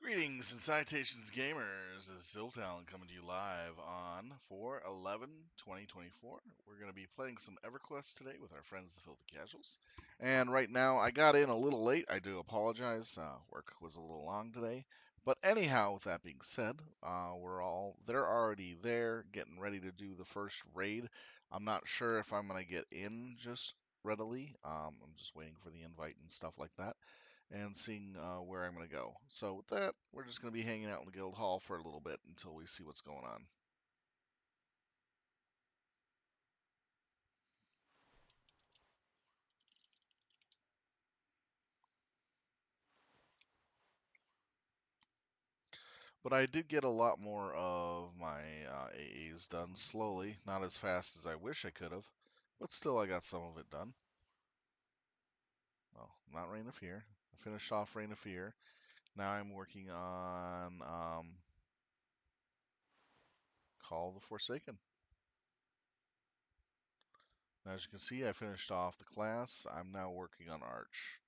Greetings and salutations, gamers. This is Ziltown coming to you live on 4/11/2024. We're going to be playing some Everquest today with our friends, the Filthy Casuals. And right now, I got in a little late. I do apologize. Work was a little long today. But anyhow, with that being said, they're already there, getting ready to do the first raid. I'm not sure if I'm going to get in just readily. I'm just waiting for the invite and stuff like that and seeing where I'm going to go. So with that, we're just going to be hanging out in the guild hall for a little bit until we see what's going on. But I did get a lot more of my AAs done slowly, not as fast as I wish I could have, but still I got some of it done. Well, not Reign of Fear. I finished off Reign of Fear. Now I'm working on Call of the Forsaken. Now, as you can see, I finished off the class. I'm now working on Arch.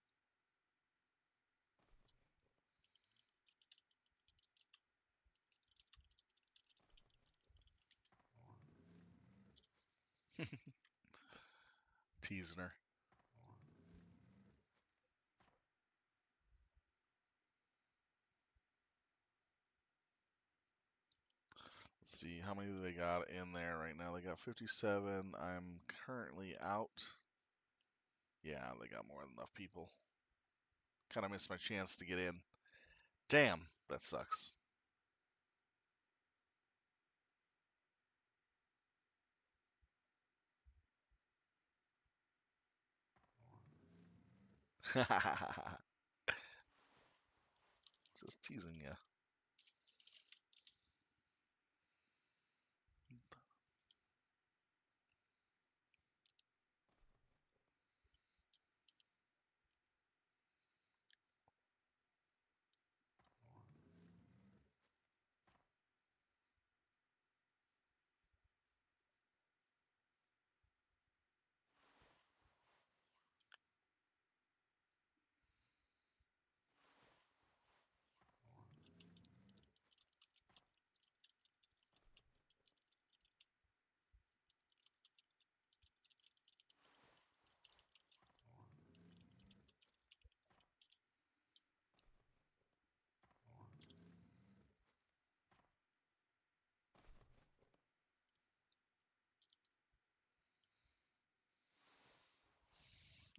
Teasing her. Let's see, how many do they got in there right now? They got 57. I'm currently out. Yeah, they got more than enough people. Kind of missed my chance to get in. Damn, that sucks. Just teasing you.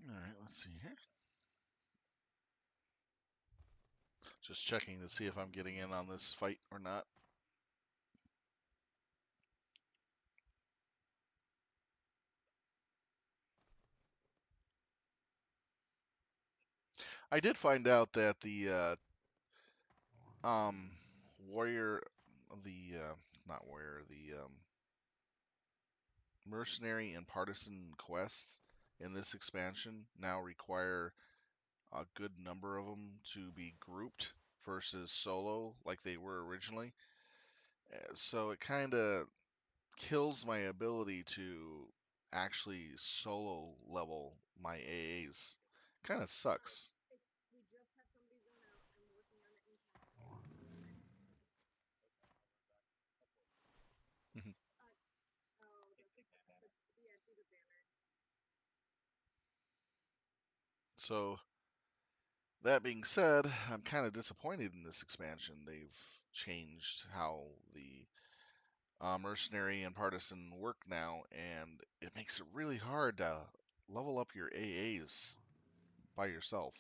All right, let's see here. Just checking to see if I'm getting in on this fight or not. I did find out that the warrior, the not warrior, the mercenary and partisan quests in this expansion now require a good number of them to be grouped versus solo like they were originally. So it kind of kills my ability to actually solo level my AAs. Kind of sucks. So that being said, I'm kind of disappointed in this expansion. They've changed how the mercenary and partisan work now, and it makes it really hard to level up your AAs by yourself.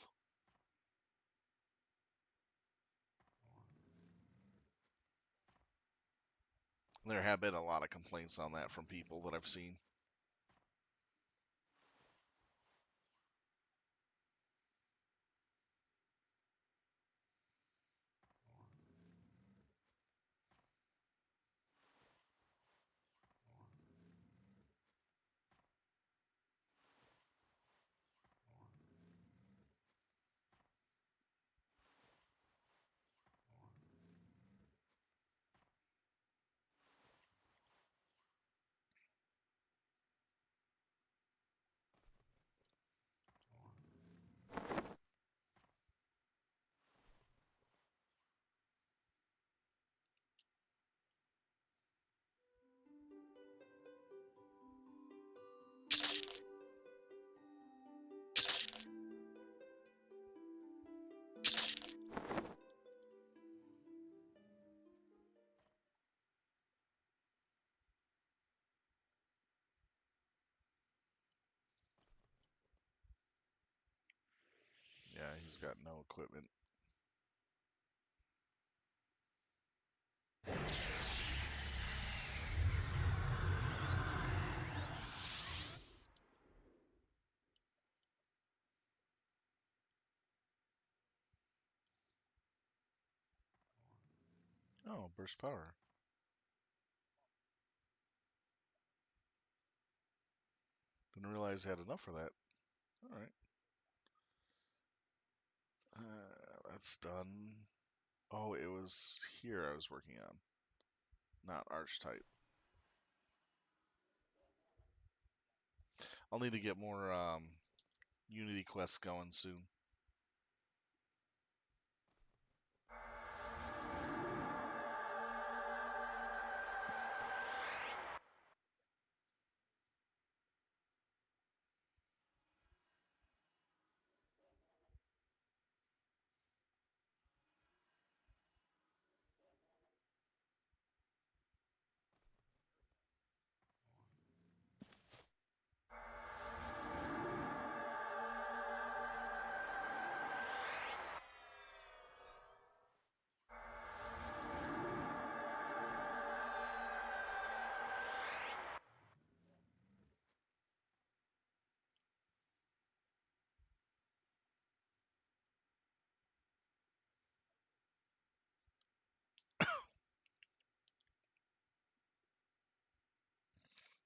There have been a lot of complaints on that from people that I've seen. he's got no equipment. Oh, burst power. Didn't realize I had enough for that. All right. That's done. Oh, it was here I was working on, not archetype. I'll need to get more Unity quests going soon.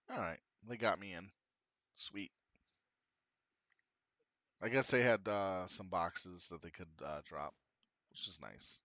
All right, they got me in. Sweet. I guess they had some boxes that they could drop, which is nice.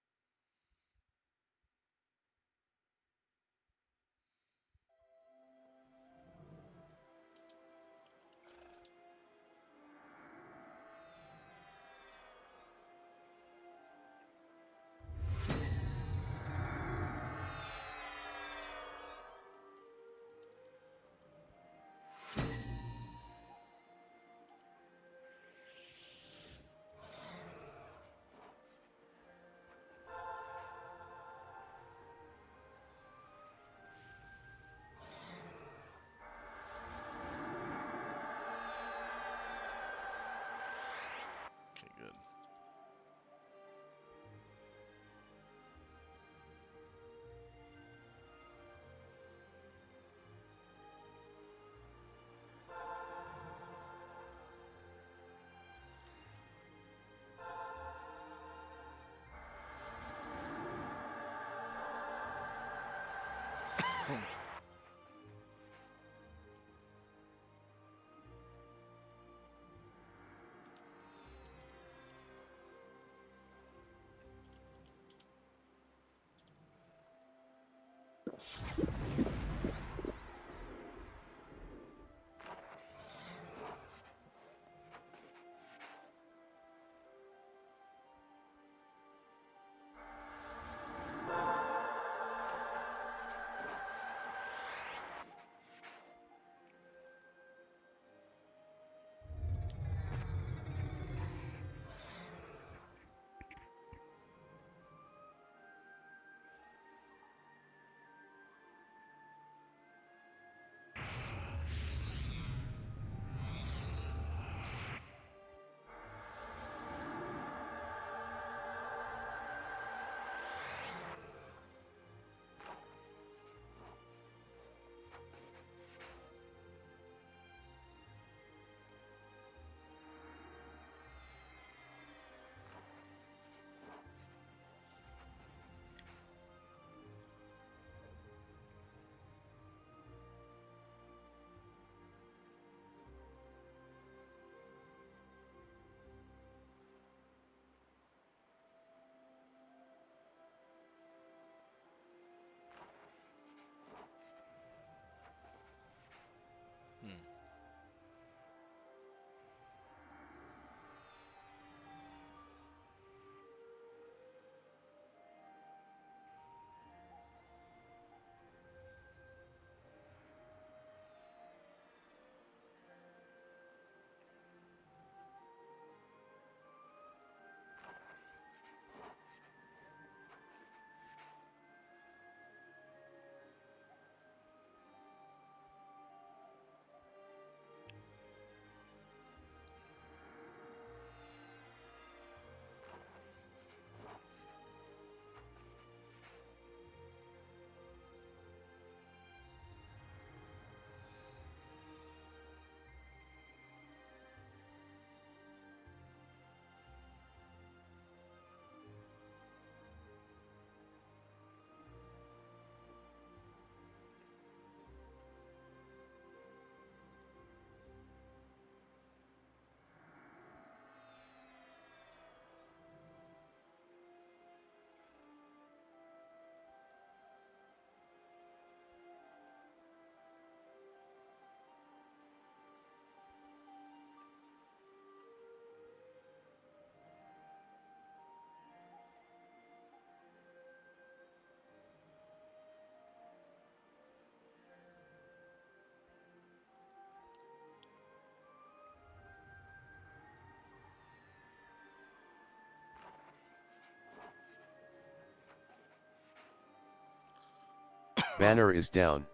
Banner is down.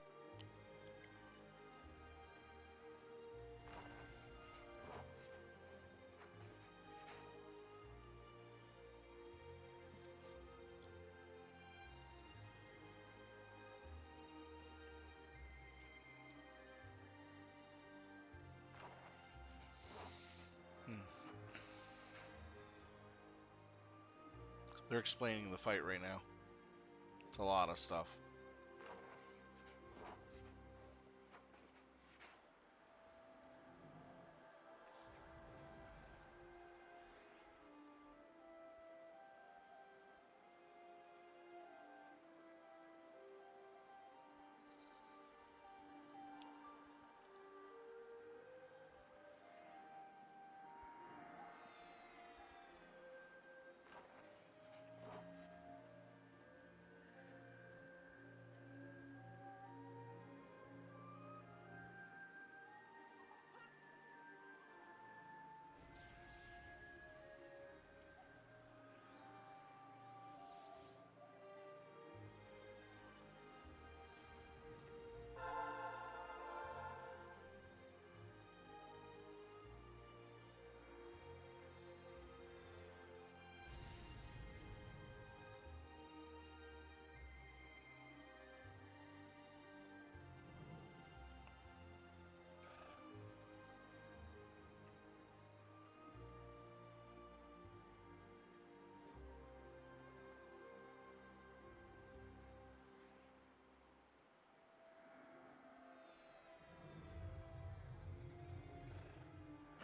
Hmm. They're explaining the fight right now. It's a lot of stuff.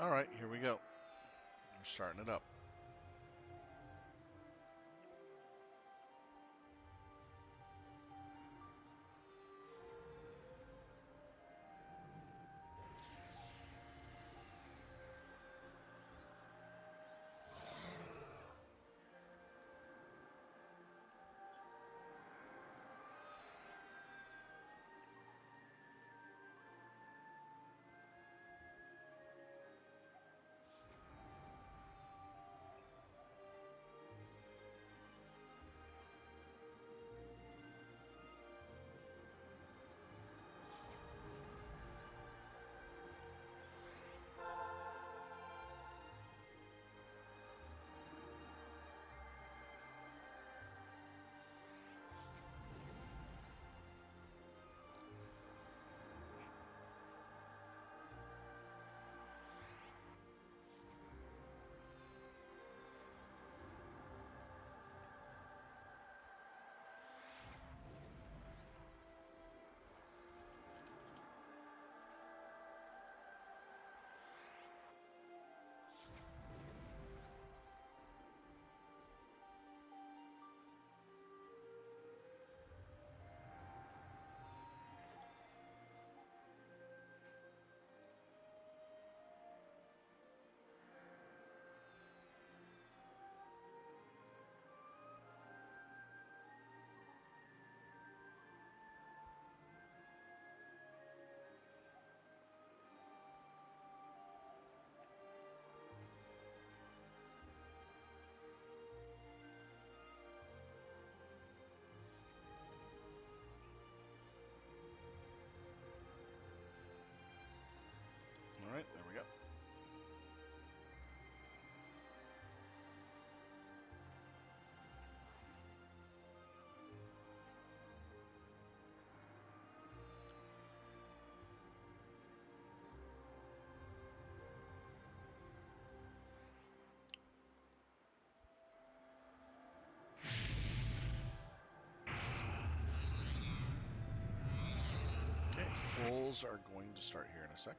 All right, here we go. We're starting it up. All right, there we go. Okay, polls are going to start here in a sec.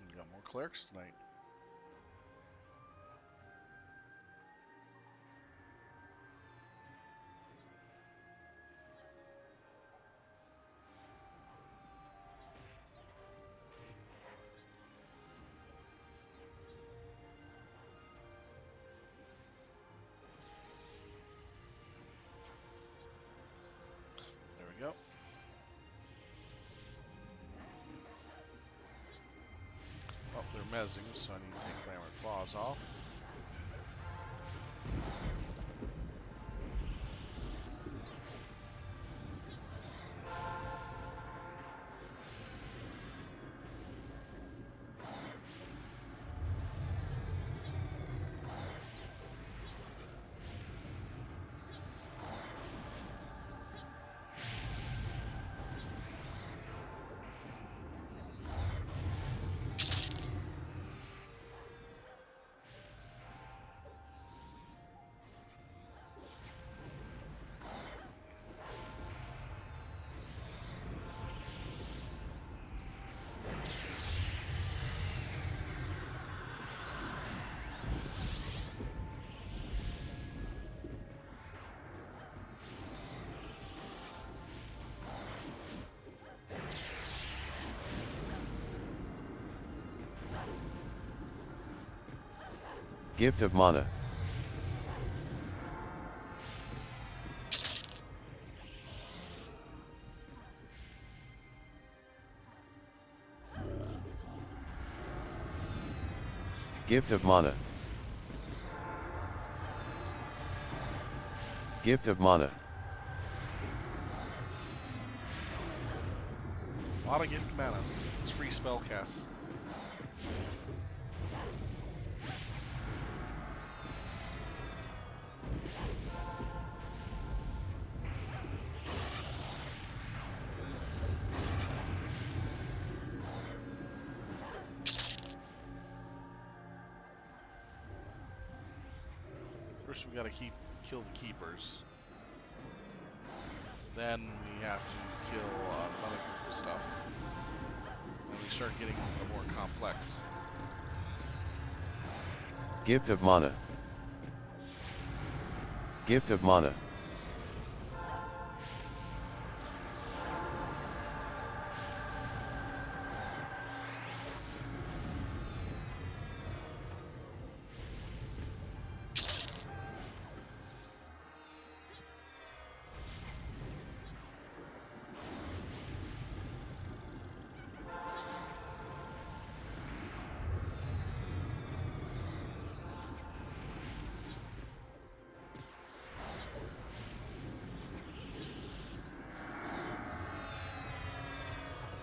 We got more clerics tonight. There we go. mezzing, so I need to take Clamored Claws off. Gift of Mana. Gift of Mana. Gift of Mana. A lot of gift manas. It's free spell casts. First we gotta kill the keepers. Then we have to kill another group of stuff. Then we start getting a more complex. Gift of Mana. Gift of Mana.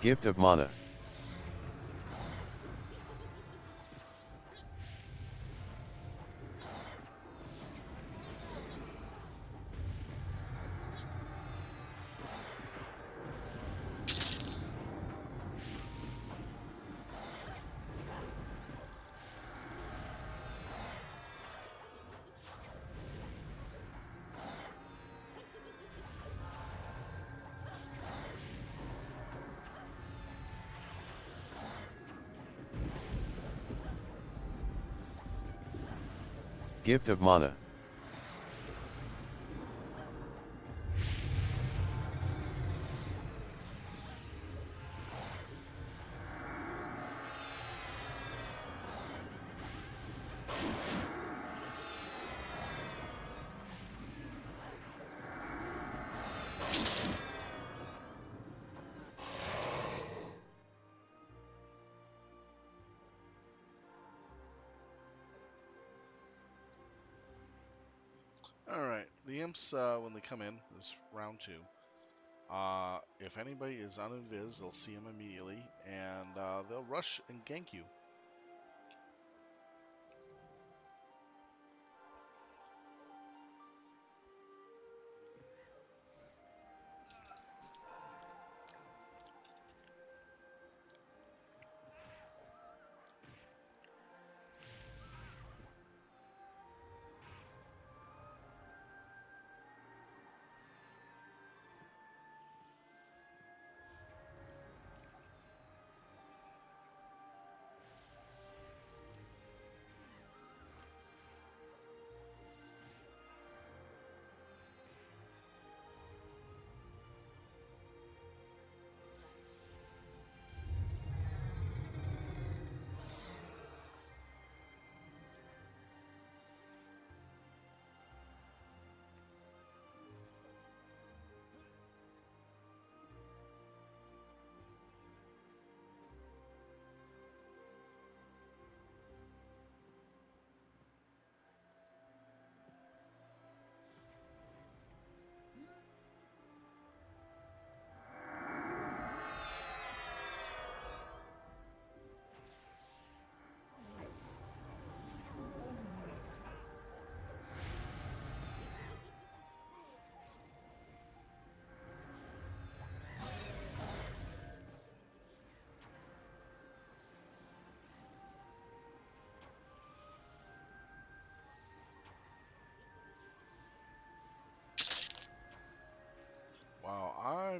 Gift of Mana. Gift of Mana. Alright, the imps, when they come in, this round 2, if anybody is uninvis, they'll see them immediately, and they'll rush and gank you.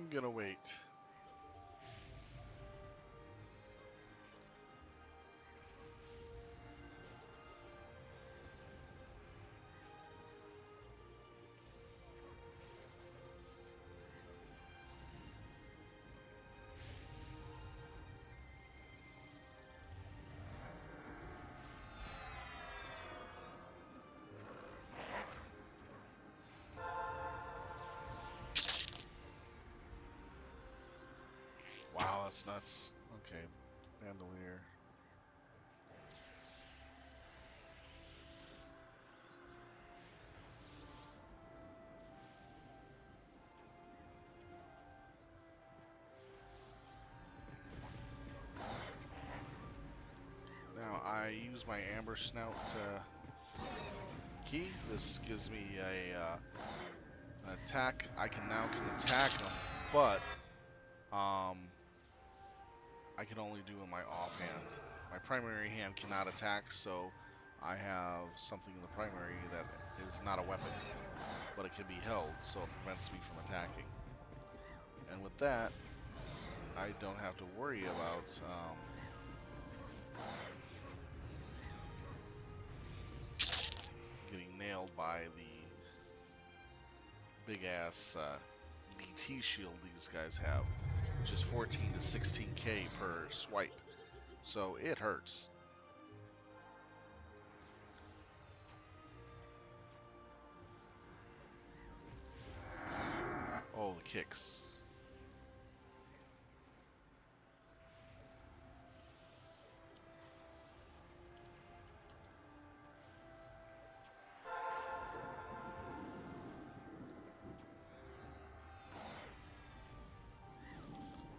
I'm gonna wait. Wow, that's nuts. Okay, bandolier. Now I use my amber snout key. This gives me an attack. I can attack them, but I can only do in my offhand. My primary hand cannot attack, so I have something in the primary that is not a weapon, but it can be held, so it prevents me from attacking. And with that, I don't have to worry about getting nailed by the big ass DT shield these guys have, which is 14 to 16k per swipe. So it hurts. Oh, the kicks.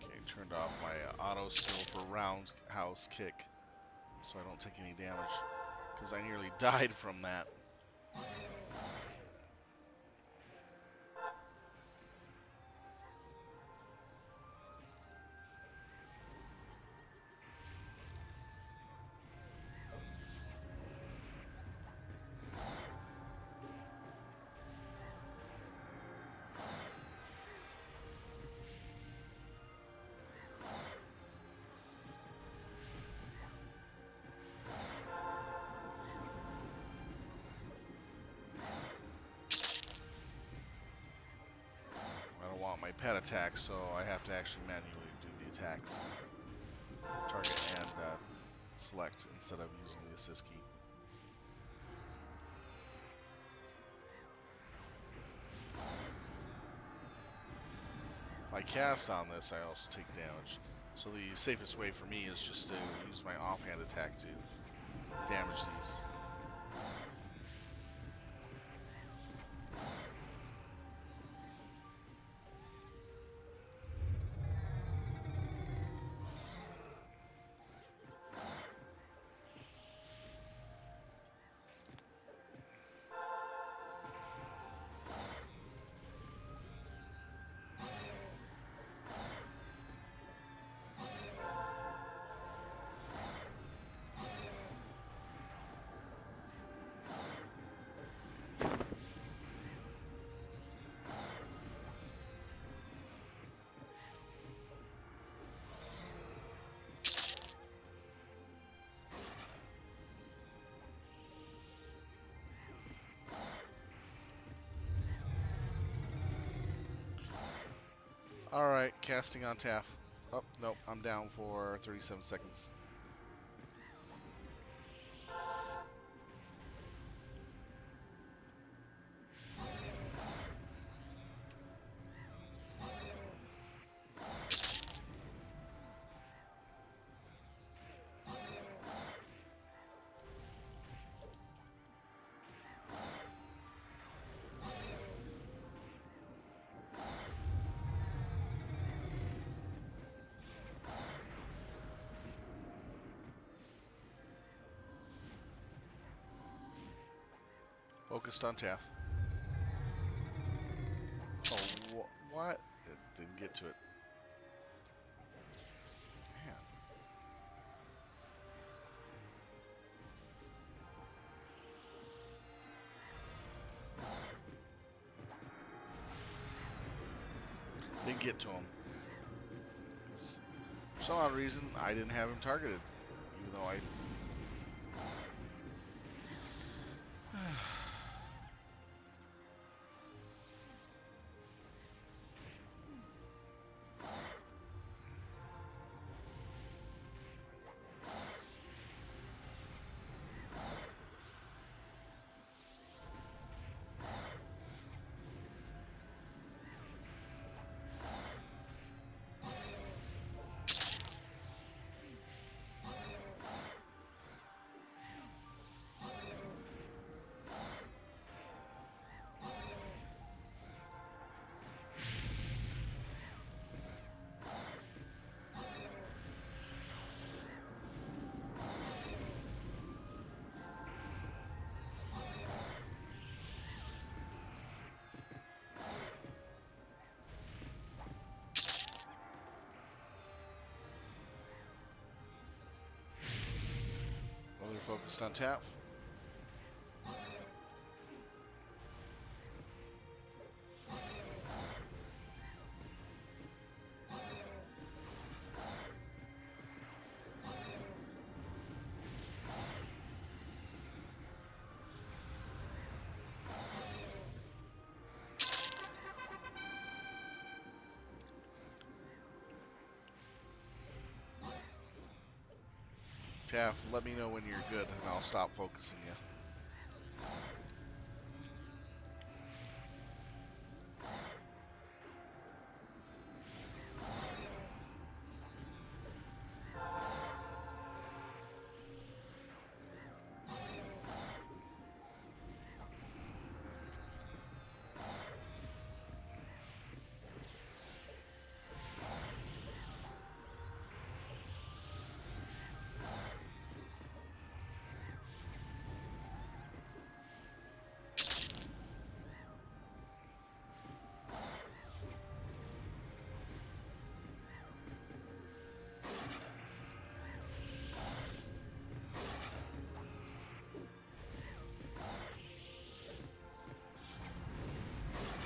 Okay, turned off my auto skill for roundhouse kick, so I don't take any damage, because I nearly died from that. I don't want my pet attack, so I have to actually manually do the attacks. Target and select instead of using the assist key. If I cast on this, I also take damage. So the safest way for me is just to use my offhand attack to damage these. Alright, casting on Taff. Oh, nope, I'm down for 37 seconds. Focused on Taff. Oh, what? It didn't get to it. Man. can't get to him. For some odd reason, I didn't have him targeted, even though I. Well, they're focused on Taff. Taff, let me know when you're good, and I'll stop focusing you.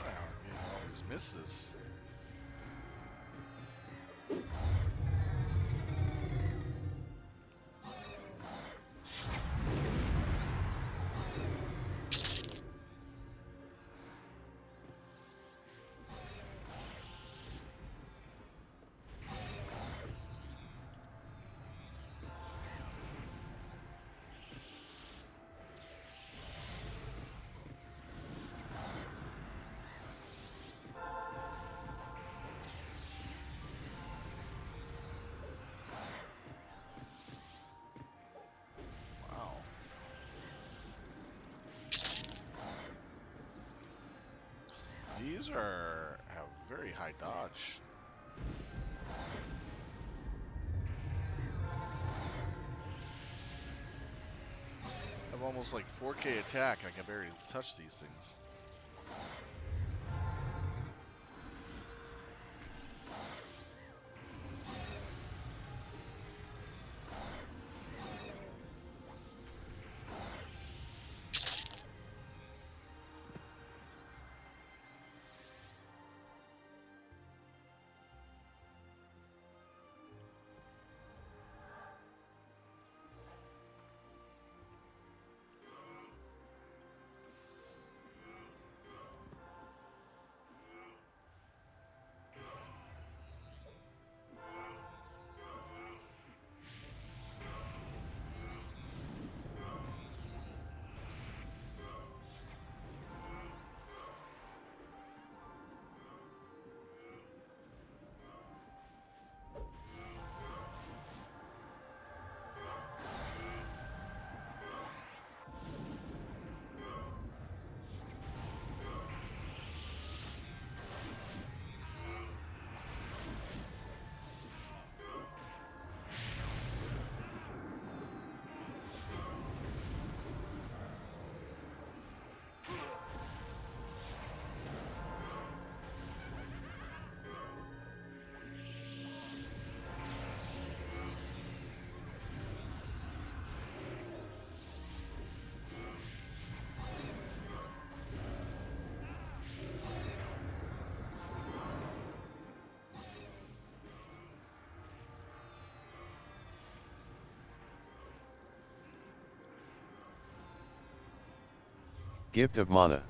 Wow, I'm getting all these misses. Wow. These have very high dodge. Have almost like 4K attack. I can barely touch these things. Gift of Mana.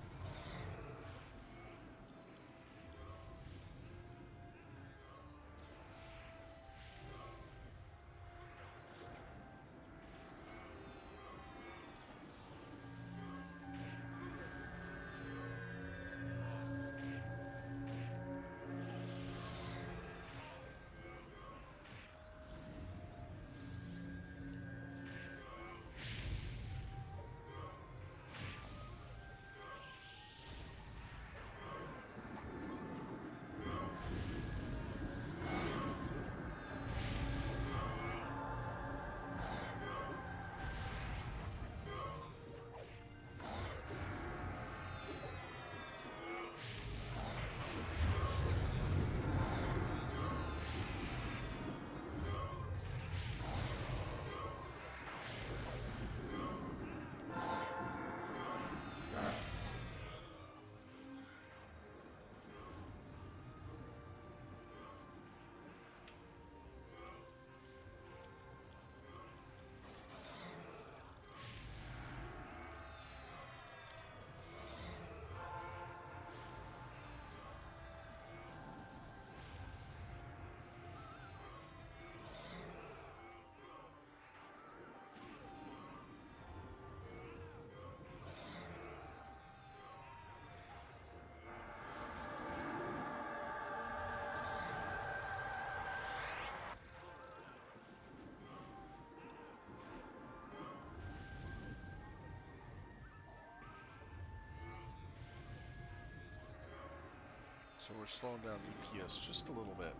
So we're slowing down DPS just a little bit.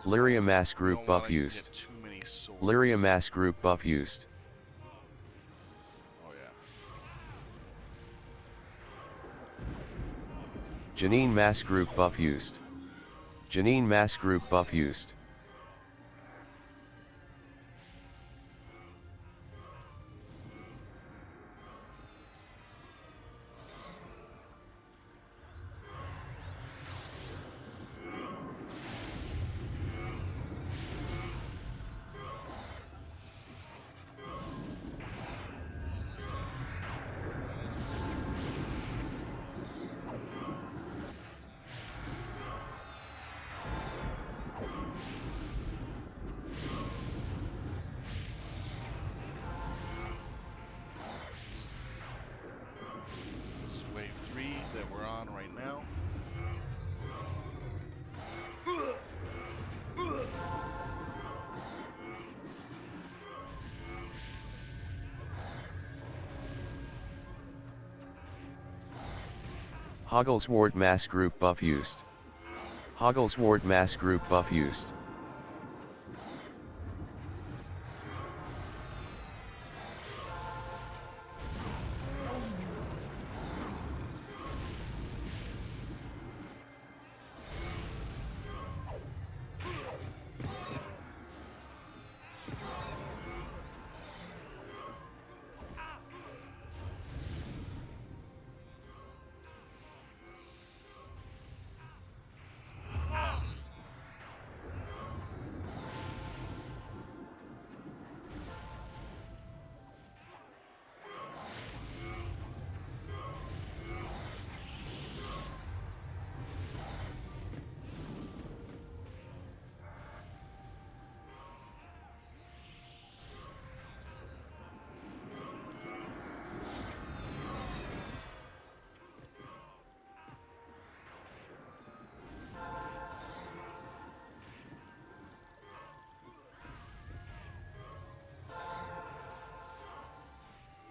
Lyria Mass We Group don't want buff to get used. too many swords. Lyria Mass Group buff used. Oh yeah. Janine Mass Group buff used. Janine Mass Group buff used. This is wave 3 that we're on right now. Hogglesward Mass Group buff used. Hogglesward Mass Group buff used.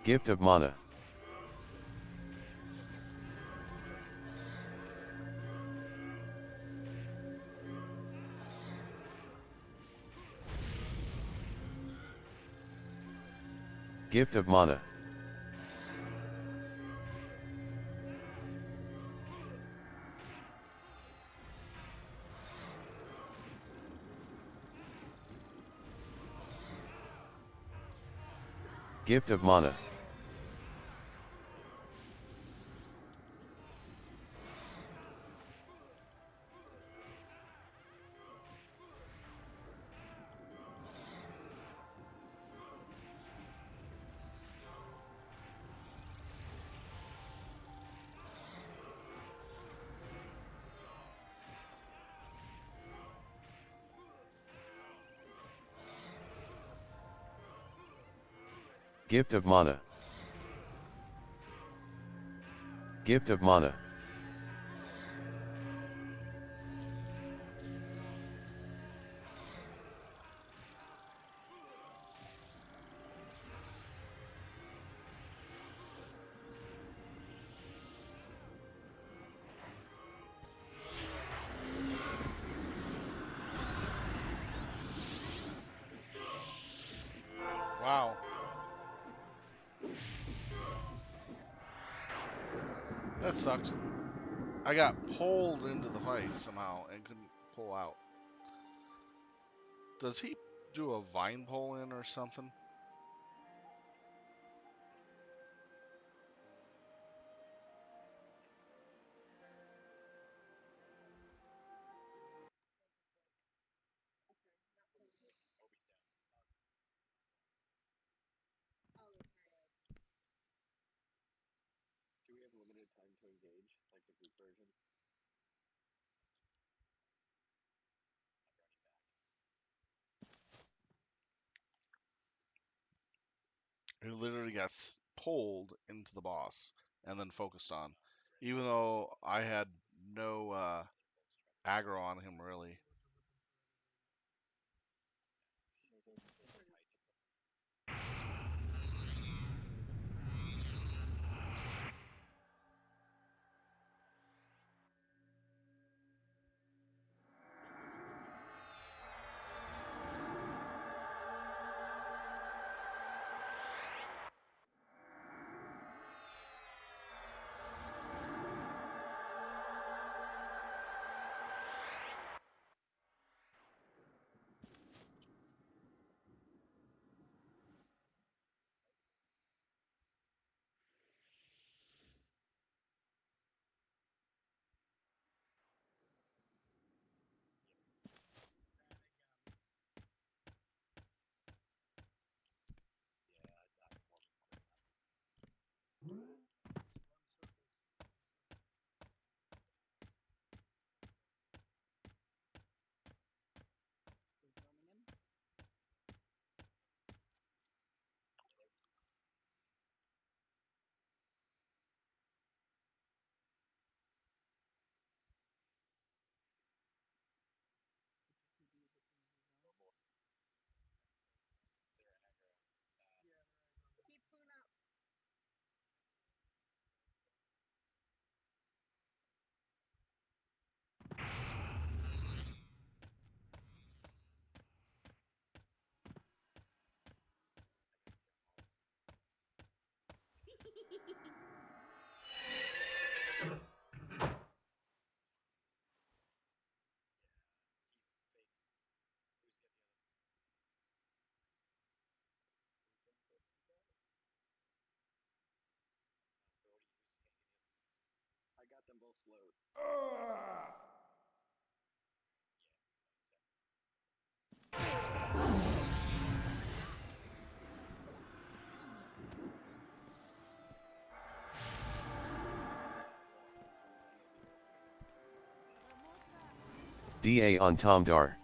Gift of Mana. Gift of Mana. Gift of Mana. Gift of mana. Gift of mana. Wow. That sucked. I got pulled into the fight somehow and couldn't pull out. Does he do a vine pull in or something? He literally got pulled into the boss and then focused on, even though I had no aggro on him really. DA on Tomdar.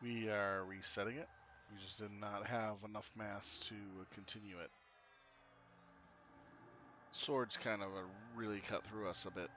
We are resetting it. We just did not have enough mass to continue it. Swords kind of really cut through us a bit.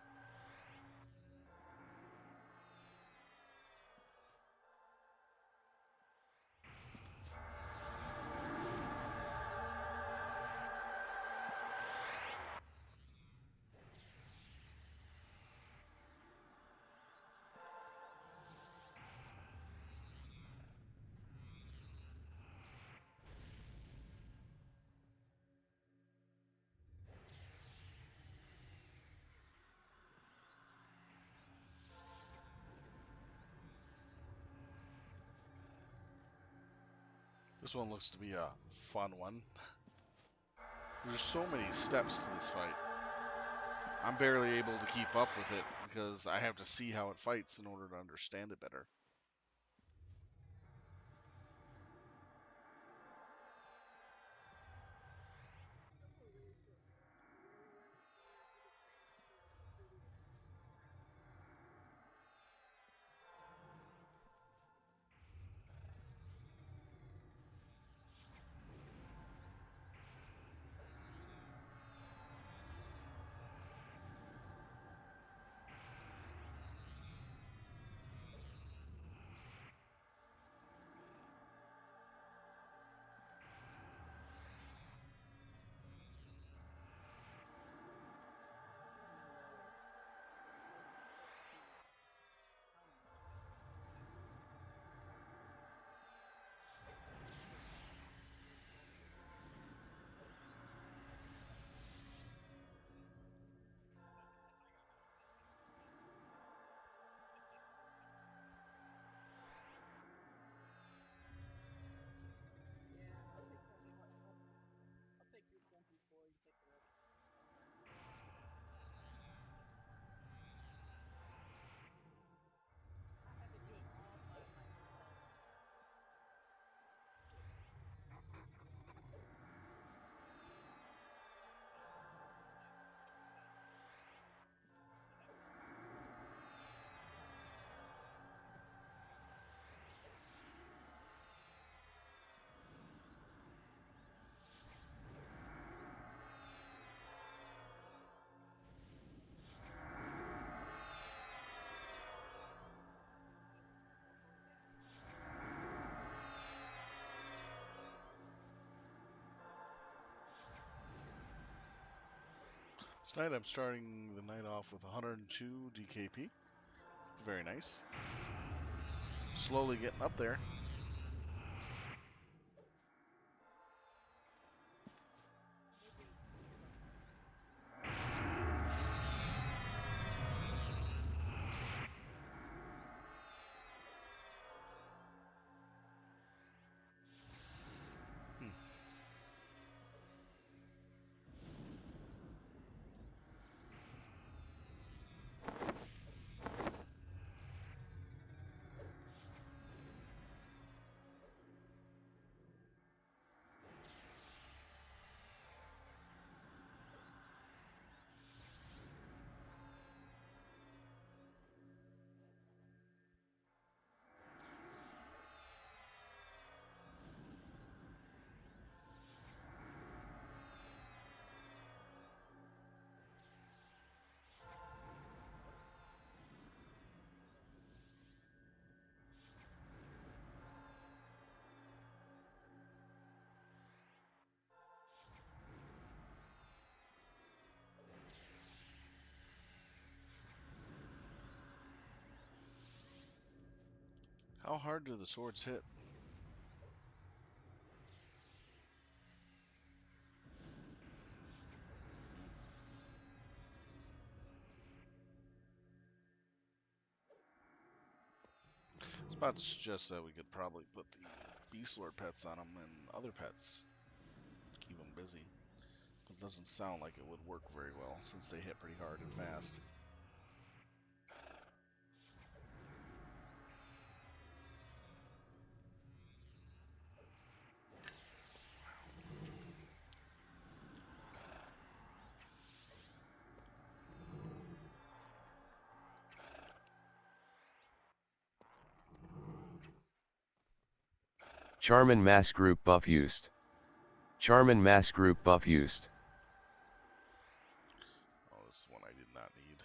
This one looks to be a fun one. There's so many steps to this fight. I'm barely able to keep up with it because I have to see how it fights in order to understand it better. Tonight I'm starting the night off with 102 DKP. Very nice. Slowly getting up there. Hmm. How hard do the swords hit? Hmm. I was about to suggest that we could probably put the Beastlord pets on them and other pets to keep them busy. But it doesn't sound like it would work very well since they hit pretty hard and fast. Charmin Mass Group buff used. Charmin Mass Group buff used. Oh, this is one I did not need.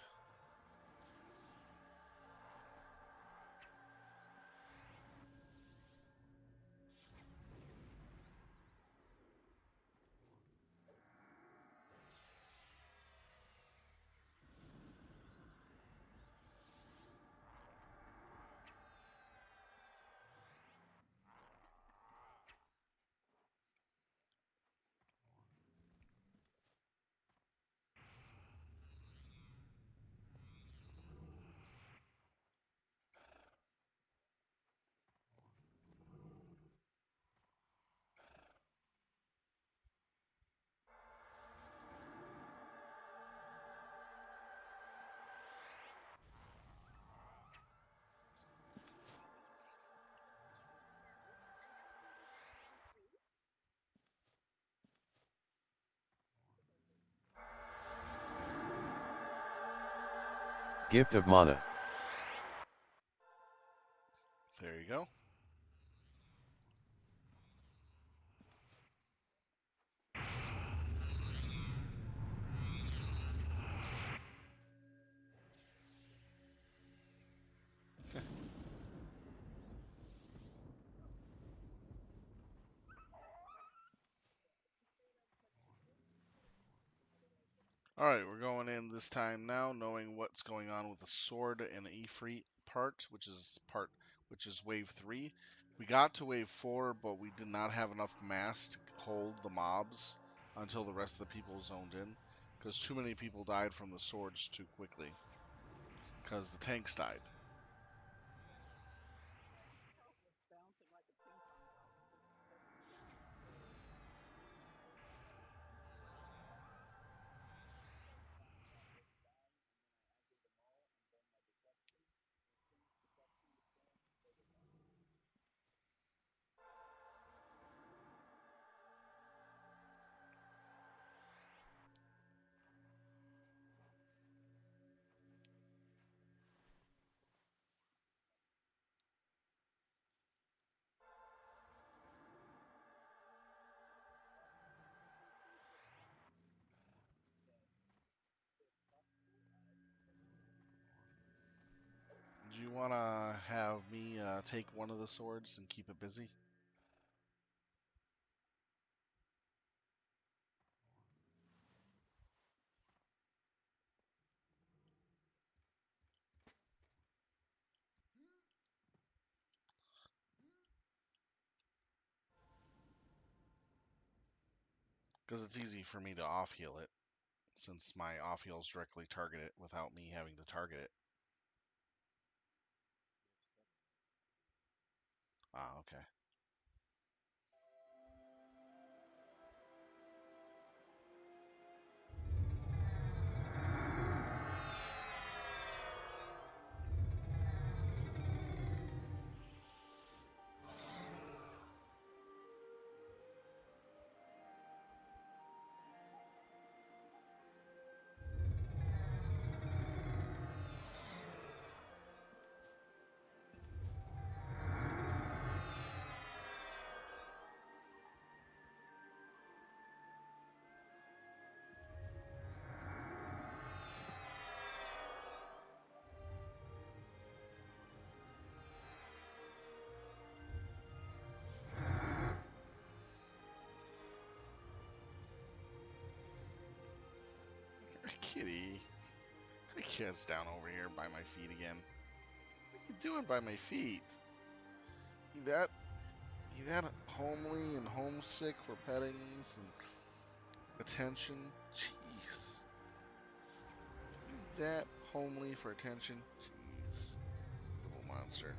Gift of Mana. There you go. Alright, we're going in this time now, knowing what's going on with the sword and Ifrit part, which is wave 3. We got to wave 4, but we did not have enough mass to hold the mobs until the rest of the people zoned in, because too many people died from the swords too quickly, because the tanks died. Do you want to have me take one of the swords and keep it busy? Because it's easy for me to off-heal it, since my off-heals directly target it without me having to target it. Ah, okay. Kitty, the cat's down over here by my feet again. What are you doing by my feet? You that you that homely and homesick for pettings and attention? Jeez. You that homely for attention? Jeez. Little monster.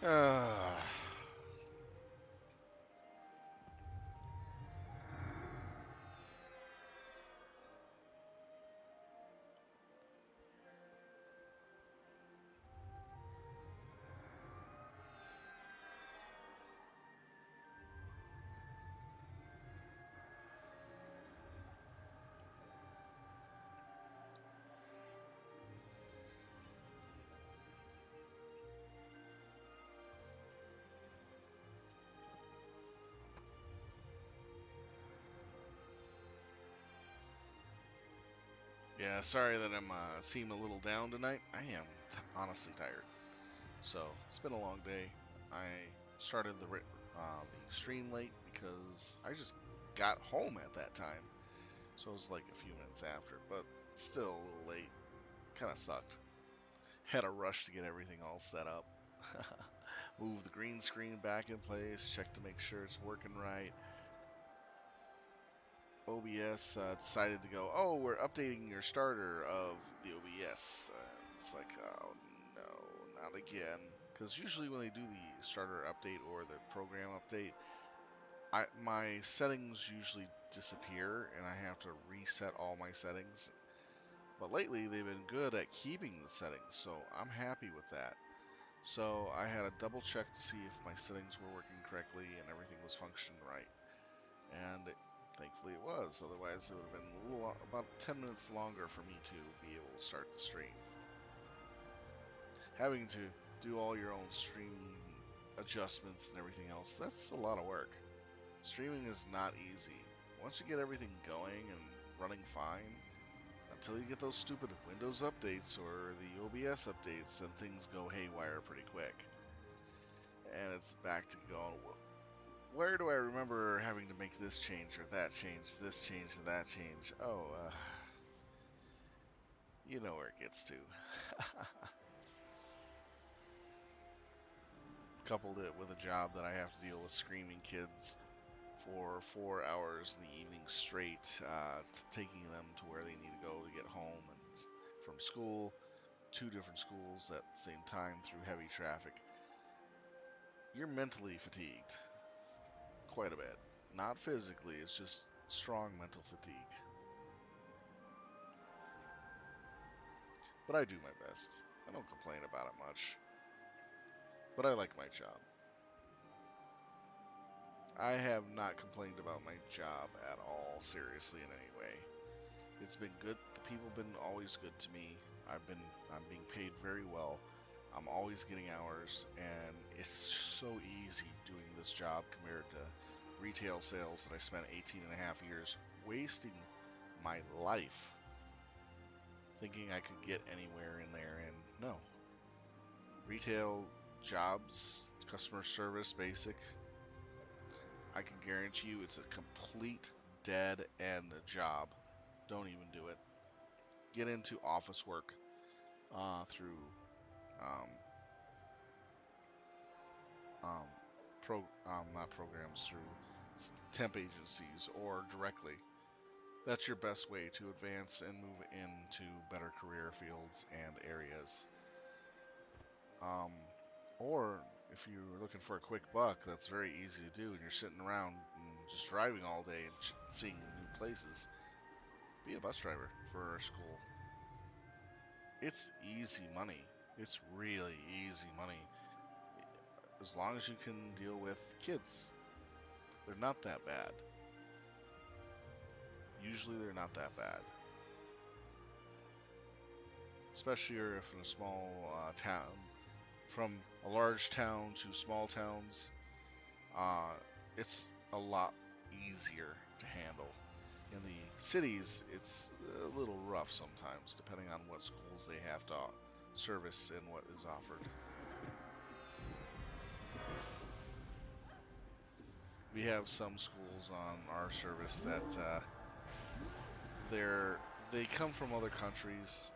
Ah. Yeah, sorry that I'm seem a little down tonight. I am honestly tired. So it's been a long day. I started the stream late because I just got home at that time, so it was like a few minutes after, but still a little late. Kind of sucked. Had a rush to get everything all set up. Move the green screen back in place, check to make sure it's working right. OBS decided to go, oh, we're updating your starter of the OBS. It's like, oh no, not again. Because usually when they do the starter update or the program update, my settings usually disappear and I have to reset all my settings. But lately they've been good at keeping the settings, so I'm happy with that. So I had a double check to see if my settings were working correctly and everything was functioning right. And thankfully it was. Otherwise, it would have been about 10 minutes longer for me to be able to start the stream. Having to do all your own stream adjustments and everything else, that's a lot of work. Streaming is not easy. Once you get everything going and running fine, until you get those stupid Windows updates or the OBS updates, then things go haywire pretty quick. And it's back to going, where do I remember having to make this change or that change, this change or that change? Oh, you know where it gets to. Coupled it with a job that I have to deal with screaming kids for 4 hours in the evening straight, taking them to where they need to go to get home and from school, two different schools at the same time through heavy traffic. You're mentally fatigued quite a bit. Not physically, it's just strong mental fatigue. But I do my best. I don't complain about it much. But I like my job. I have not complained about my job at all, seriously, in any way. It's been good. The people have been always good to me. I'm being paid very well. I'm always getting hours, and it's so easy doing this job compared to retail sales that I spent 18 and a half years wasting my life thinking I could get anywhere in there, and no. Retail jobs, customer service, basic, I can guarantee you it's a complete dead end job. Don't even do it. Get into office work through um, um, not programs, through temp agencies or directly. That's your best way to advance and move into better career fields and areas. Um, or if you're looking for a quick buck, that's very easy to do, and you're sitting around and just driving all day and seeing new places. Be a bus driver for a school. It's easy money. It's really easy money. As long as you can deal with kids. They're not that bad. Usually they're not that bad. Especially if in a small town. From a large town to small towns, uh, it's a lot easier to handle. In the cities, it's a little rough sometimes, depending on what schools they have to service and what is offered. We have some schools on our service that they're they come from other countries,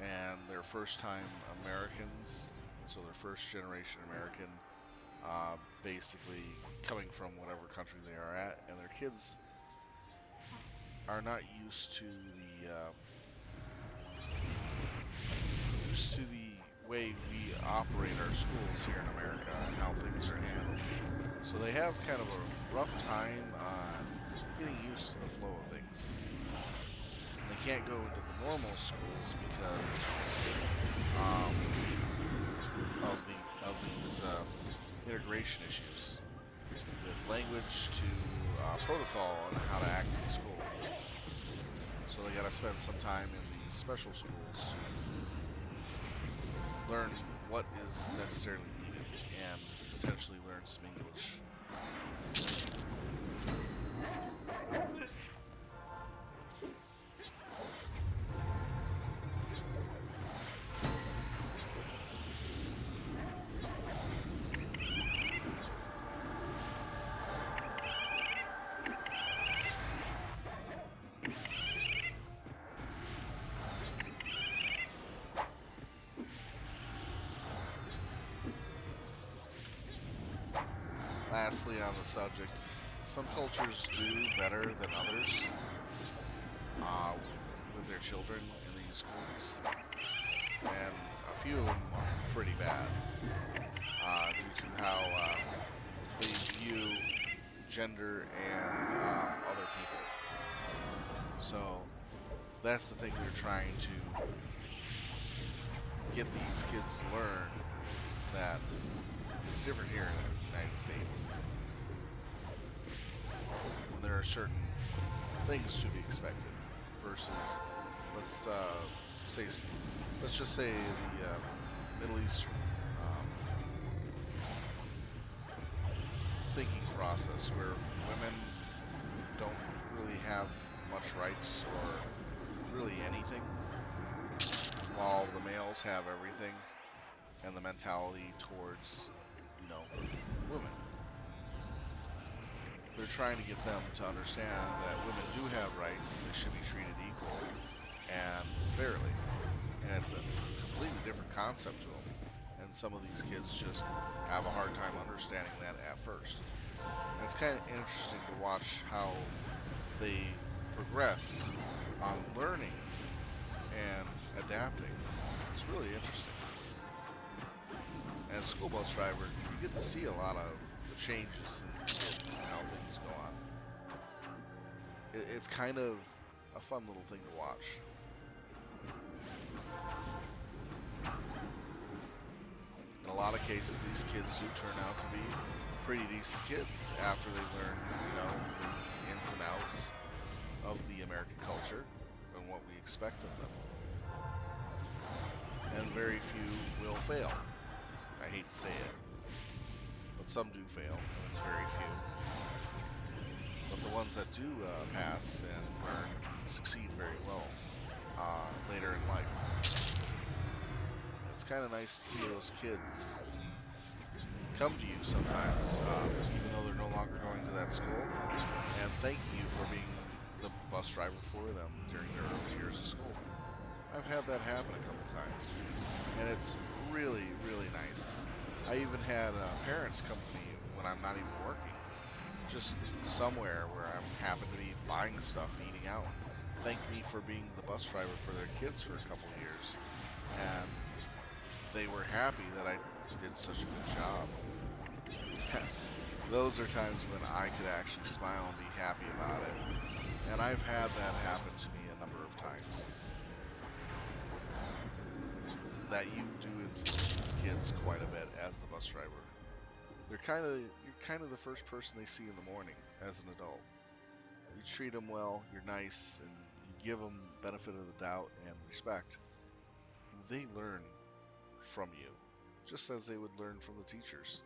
and they're first-time Americans, so they're first-generation American, basically coming from whatever country they are at, and their kids are not used to the way we operate our schools here in America and how things are handled. So they have kind of a rough time getting used to the flow of things. And they can't go into the normal schools because um, of these integration issues with language to protocol and how to act in school. So they got to spend some time in these special schools to learn what is necessarily needed and potentially learn some English. lastly, on the subject, some cultures do better than others uh, with their children in these schools, and a few of them are pretty bad due to how they view gender and other people. So that's the thing they're trying to get these kids to learn, that it's different here in the United States. And there are certain things to be expected versus, let's say, let's just say the Middle Eastern um, thinking process, where women don't really have much rights or really anything, while the males have everything, and the mentality towards, you know, women. They're trying to get them to understand that women do have rights, they should be treated equal and fairly. And it's a completely different concept to them. And some of these kids just have a hard time understanding that at first. And it's kind of interesting to watch how they progress on learning and adapting. It's really interesting. As a school bus driver, you get to see a lot of the changes in these kids and how things go on. It's kind of a fun little thing to watch. In a lot of cases, these kids do turn out to be pretty decent kids after they learn, the ins and outs of the American culture and what we expect of them. And very few will fail. I hate to say it, but some do fail, and it's very few. But the ones that do pass and learn succeed very well later in life. It's kind of nice to see those kids come to you sometimes, even though they're no longer going to that school, and thanking you for being the bus driver for them during their early years of school. I've had that happen a couple times, and it's really, really nice. I even had parents come to me when I'm not even working, just somewhere where I'm happen to be buying stuff, eating out, and thank me for being the bus driver for their kids for a couple years. And they were happy that I did such a good job. Those are times when I could actually smile and be happy about it. And I've had that happen to me a number of times. That you do influence the kids quite a bit as the bus driver. You're kind of the first person they see in the morning as an adult. You treat them well, you're nice, and you give them benefit of the doubt and respect. They learn from you, just as they would learn from the teachers.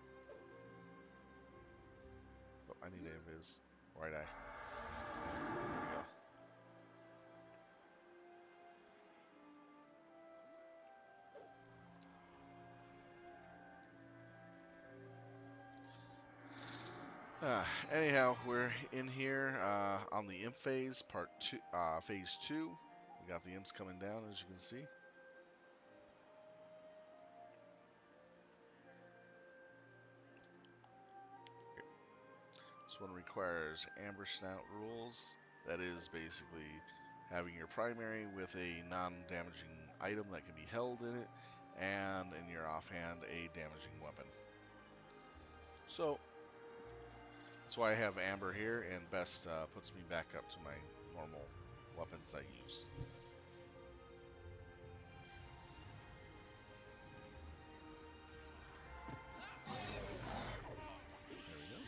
Oh, I need a invis. Right eye. There we go. Anyhow, we're in here on the imp phase, part two, phase two. We got the imps coming down, as you can see. This one requires amber snout rules. That is basically having your primary with a non-damaging item that can be held in it, and in your offhand, a damaging weapon. So that's why I have amber here, and best puts me back up to my normal weapons I use. There we go.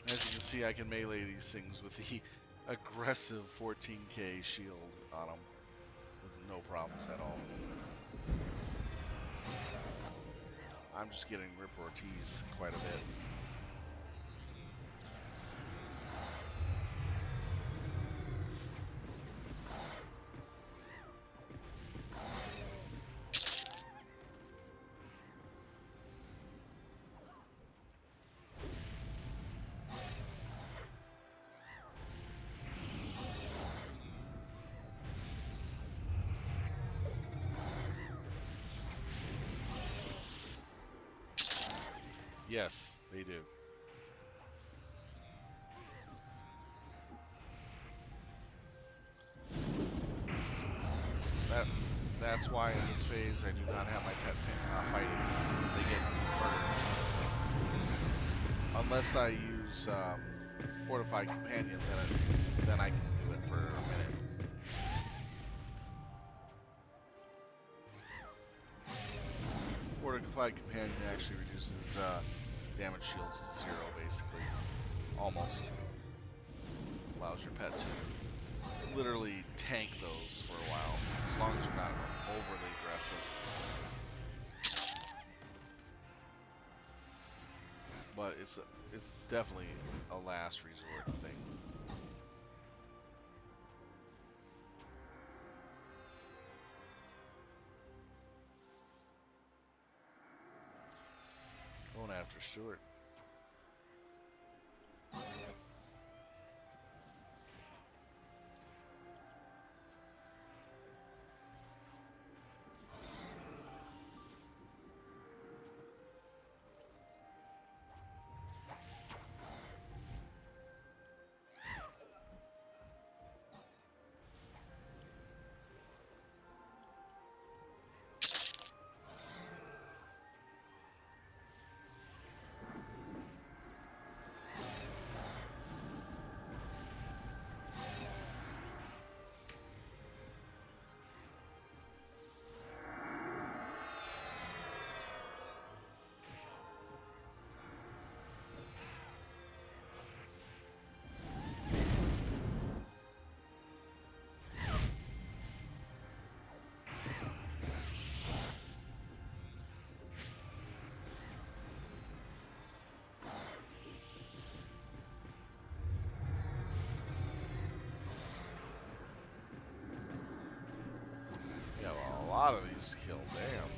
As you can see, I can melee these things with the aggressive 14k shield on them with no problems at all. I'm just getting Rip Ortized quite a bit. Yes, they do. That's why in this phase I do not have my pet fighting. They get murdered. Unless I use Fortified Companion, then I can do it for a minute. Fortified Companion actually reduces damage shields to 0, basically. Almost. Allows your pet to literally tank those for a while, as long as you're not overly aggressive. But it's definitely a last resort thing. Going after Stewart. Yeah, well, a lot of these kill. Damn.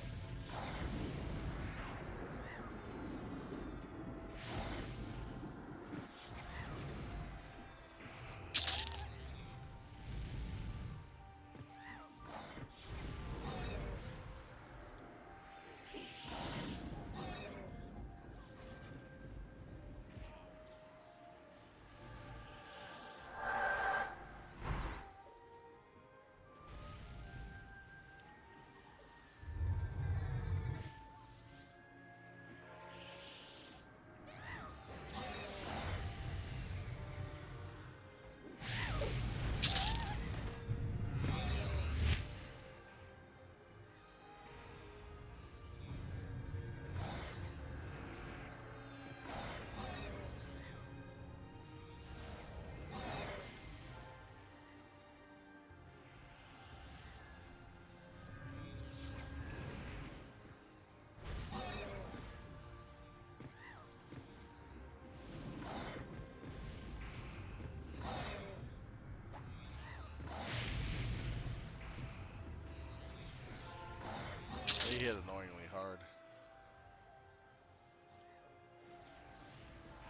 They hit annoyingly hard.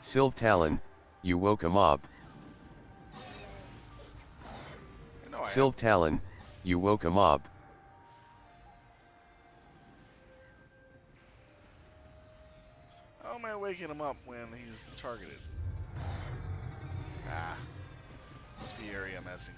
Sylve Talon, you woke a mob. I know I have. Sylve Talon, you woke a mob. How am I waking him up when he's targeted? Ah. Must be area messing.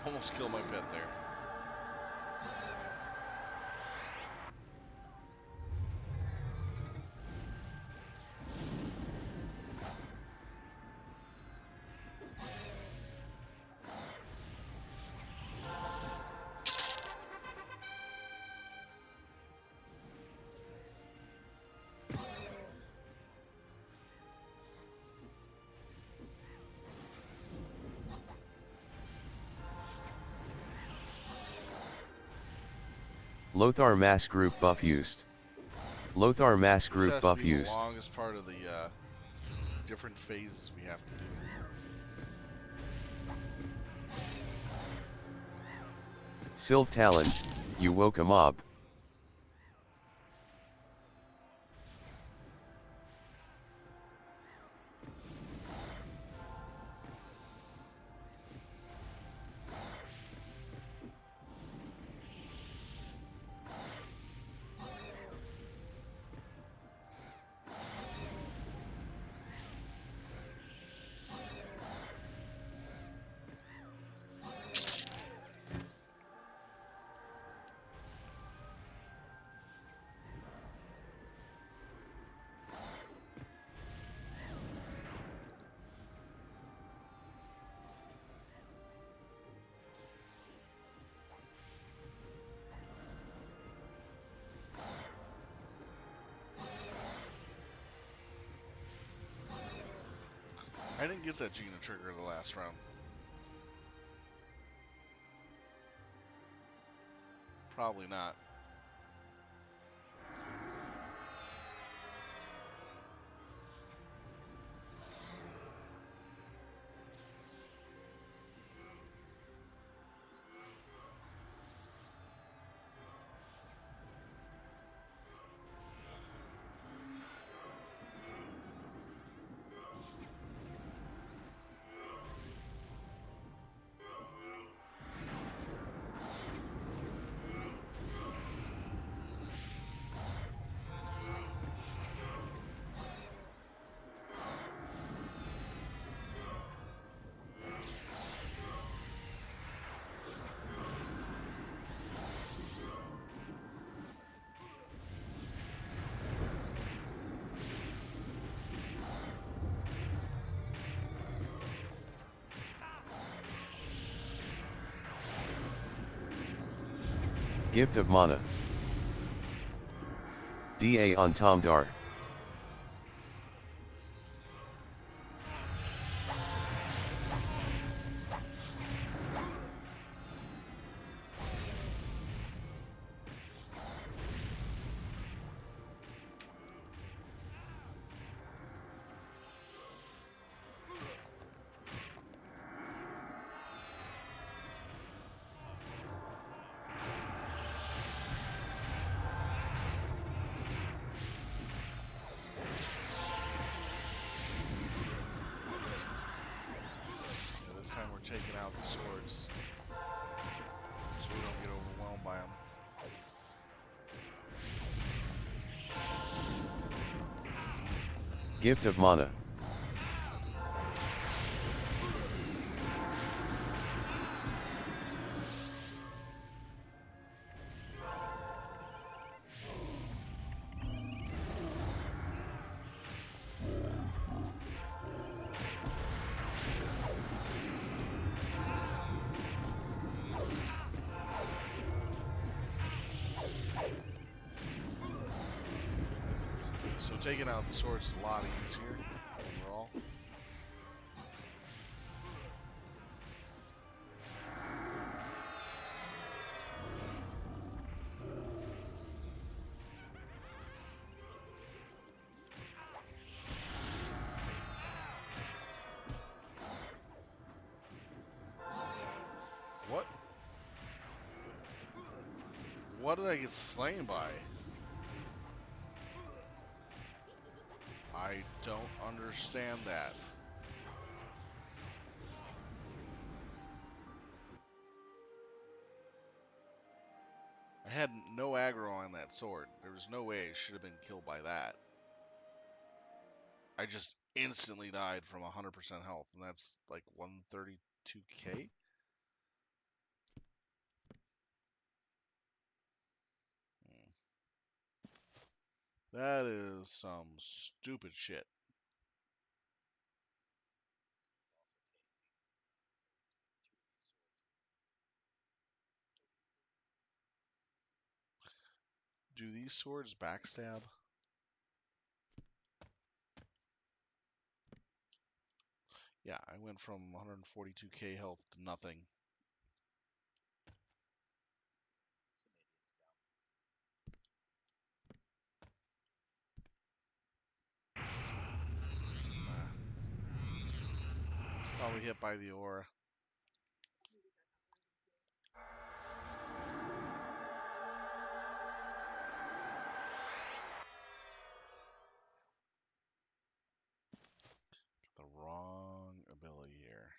Almost killed my pet there. Lothar mass group buff used. Lothar mass This group has to buff be the used. longest part of the different phases we have to do. Silv Talon, you woke a mob. I didn't get that Gina trigger the last round. Probably not. Gift of mana. DA on Tom Dar. Yeah, this time we're taking out the swords so we don't get overwhelmed by them. Gift of mana. So taking out the swords is a lot easier overall. What? What did I get slain by? I don't understand that. I had no aggro on that sword. There was no way I should have been killed by that. I just instantly died from 100% health, and that's like 132k? That is some stupid shit. Do these swords backstab? Yeah, I went from 142k health to nothing. Nah, probably hit by the aura. The wrong ability here.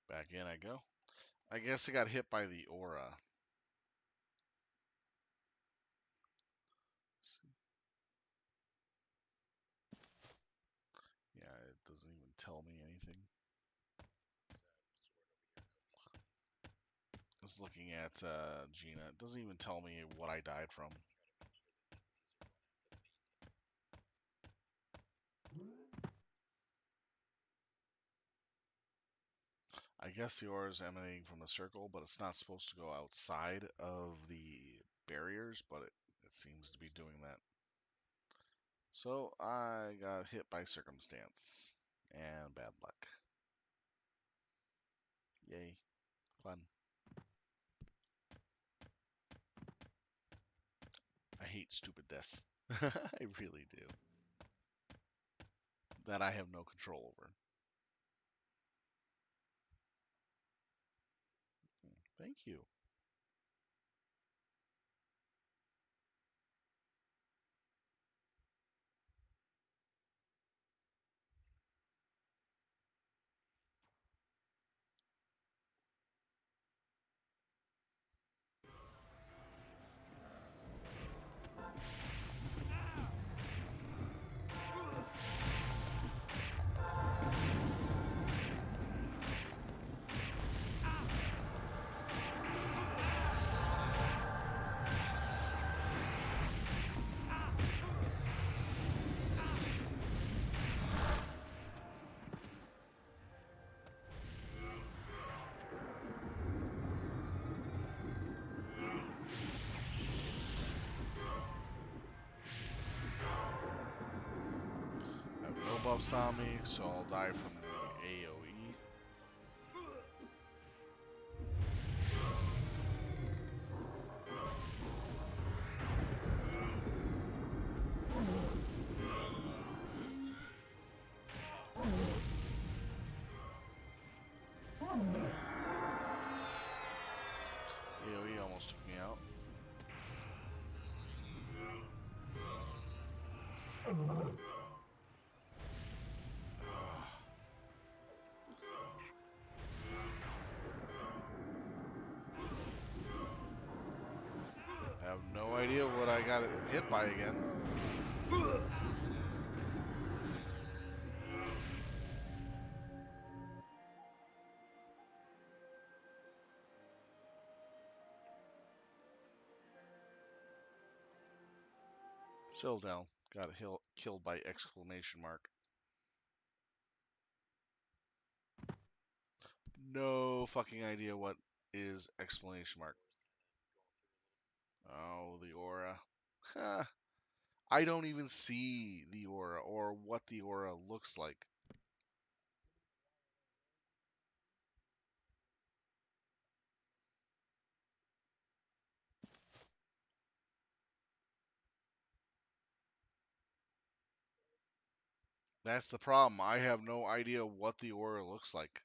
Back in I go. I guess I got hit by the aura. Yeah, it doesn't even tell me anything. I was looking at Gina. It doesn't even tell me what I died from. I guess the aura is emanating from the circle, but it's not supposed to go outside of the barriers, but it seems to be doing that. So I got hit by circumstance and bad luck. Yay, fun. I hate stupid deaths. I really do. That I have no control over. Thank you. I have no buffs on me, so I'll die from the AoE. AoE almost took me out. Ugh. I have no idea what I got hit by again. Still down. Got killed by exclamation mark. No fucking idea what is exclamation mark. Oh, the aura. Huh. I don't even see the aura or what the aura looks like. That's the problem. I have no idea what the aura looks like.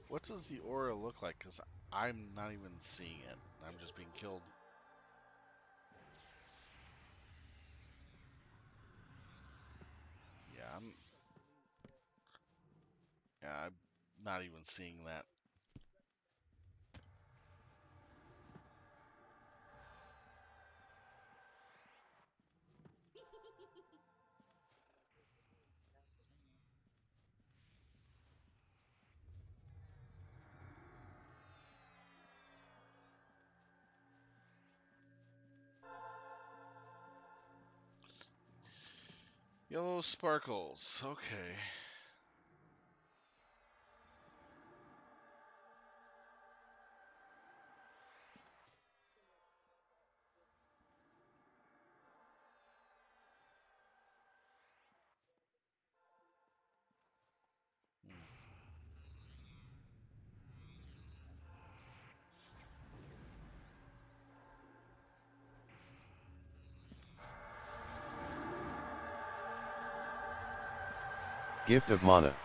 What does the aura look like? Because I'm not even seeing it. I'm just being killed. Yeah, I'm not even seeing that. Yellow sparkles. Okay. Hmm. Gift of mana.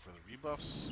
for the rebuffs.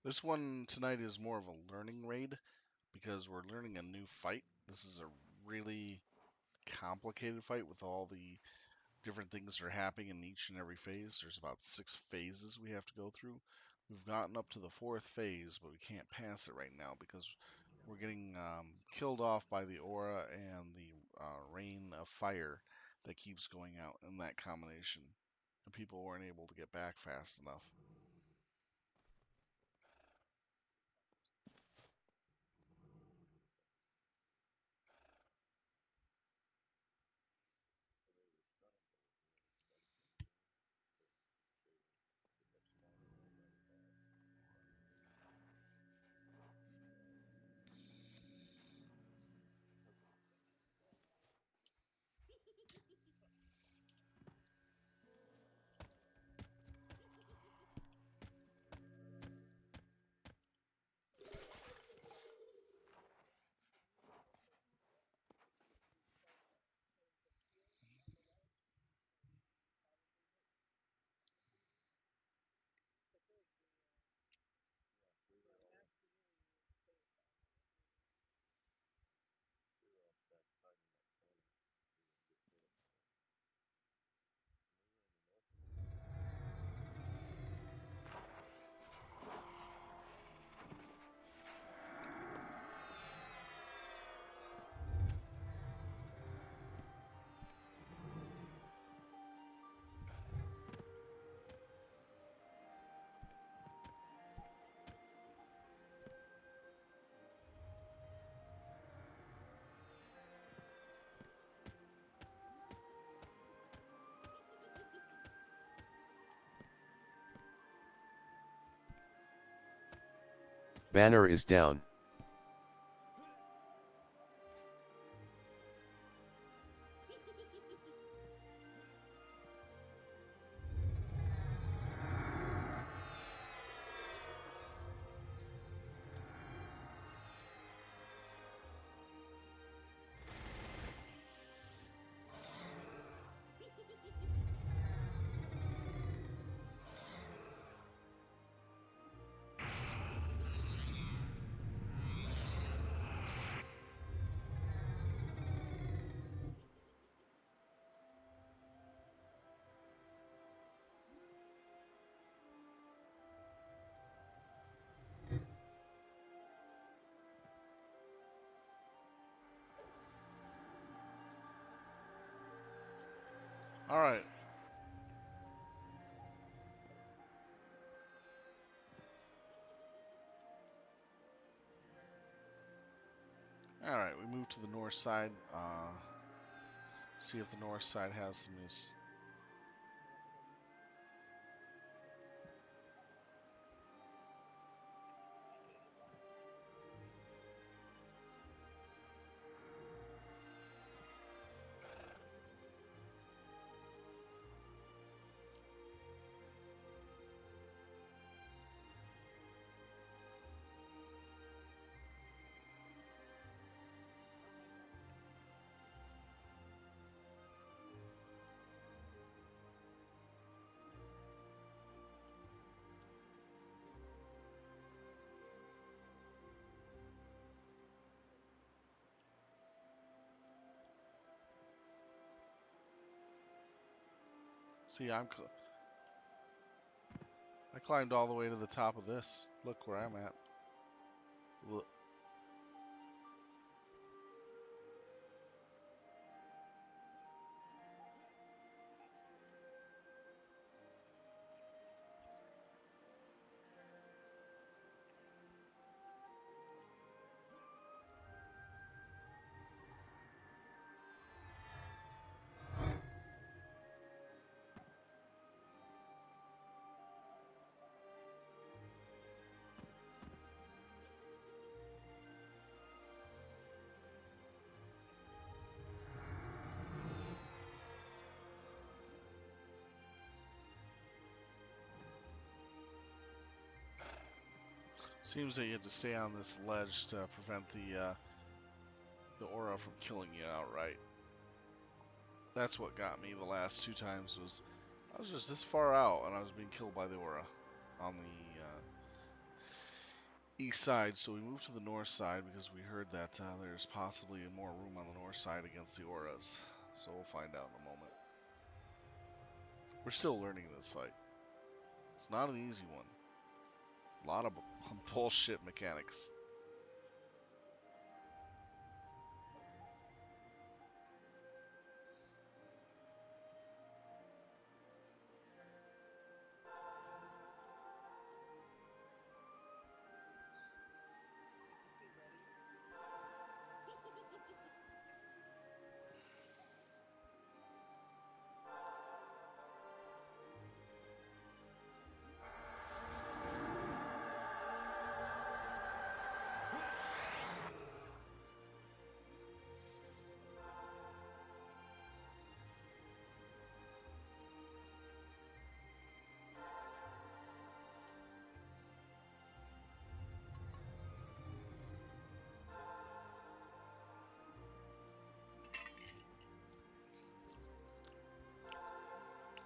This one tonight is more of a learning raid because we're learning a new fight. This is a really complicated fight with all the different things that are happening in each and every phase. There's about 6 phases we have to go through. We've gotten up to the 4th phase, but we can't pass it right now because we're getting killed off by the aura and the rain of fire that keeps going out in that combination. And people weren't able to get back fast enough. Banner is down. All right. All right, we move to the north side. See if the north side has some See, I climbed all the way to the top of this. Look where I'm at. Look. Seems that you have to stay on this ledge to prevent the aura from killing you outright. That's what got me the last two times. Was I was just this far out and I was being killed by the aura on the east side. So we moved to the north side because we heard that there's possibly more room on the north side against the auras. So we'll find out in a moment. We're still learning this fight. It's not an easy one. A lot of bullshit mechanics.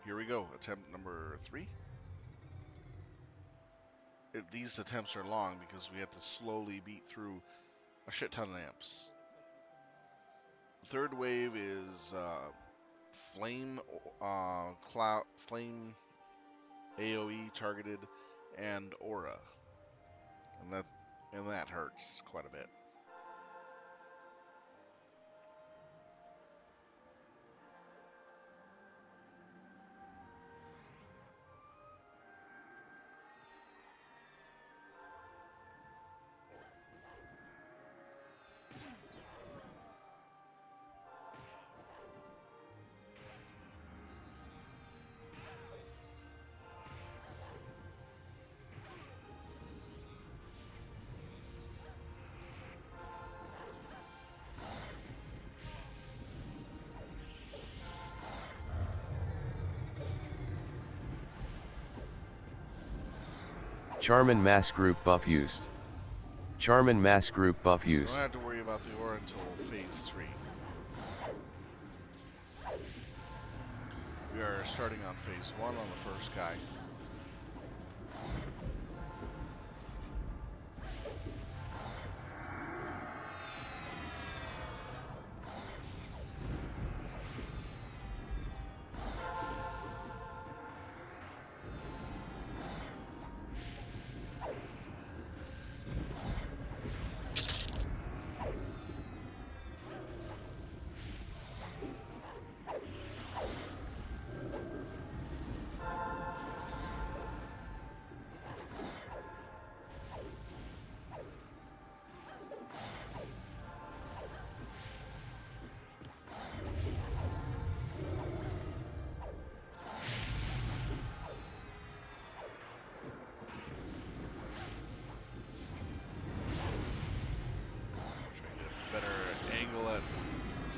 Here we go. Attempt number 3. These attempts are long because we have to slowly beat through a shit ton of amps. The third wave is flame, flame AOE targeted, and aura, and that hurts quite a bit. Charmin mass group buff used. Charmin mass group buff We don't used. have to worry about the aura until phase 3. We are starting on phase 1 on the first guy.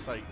sight.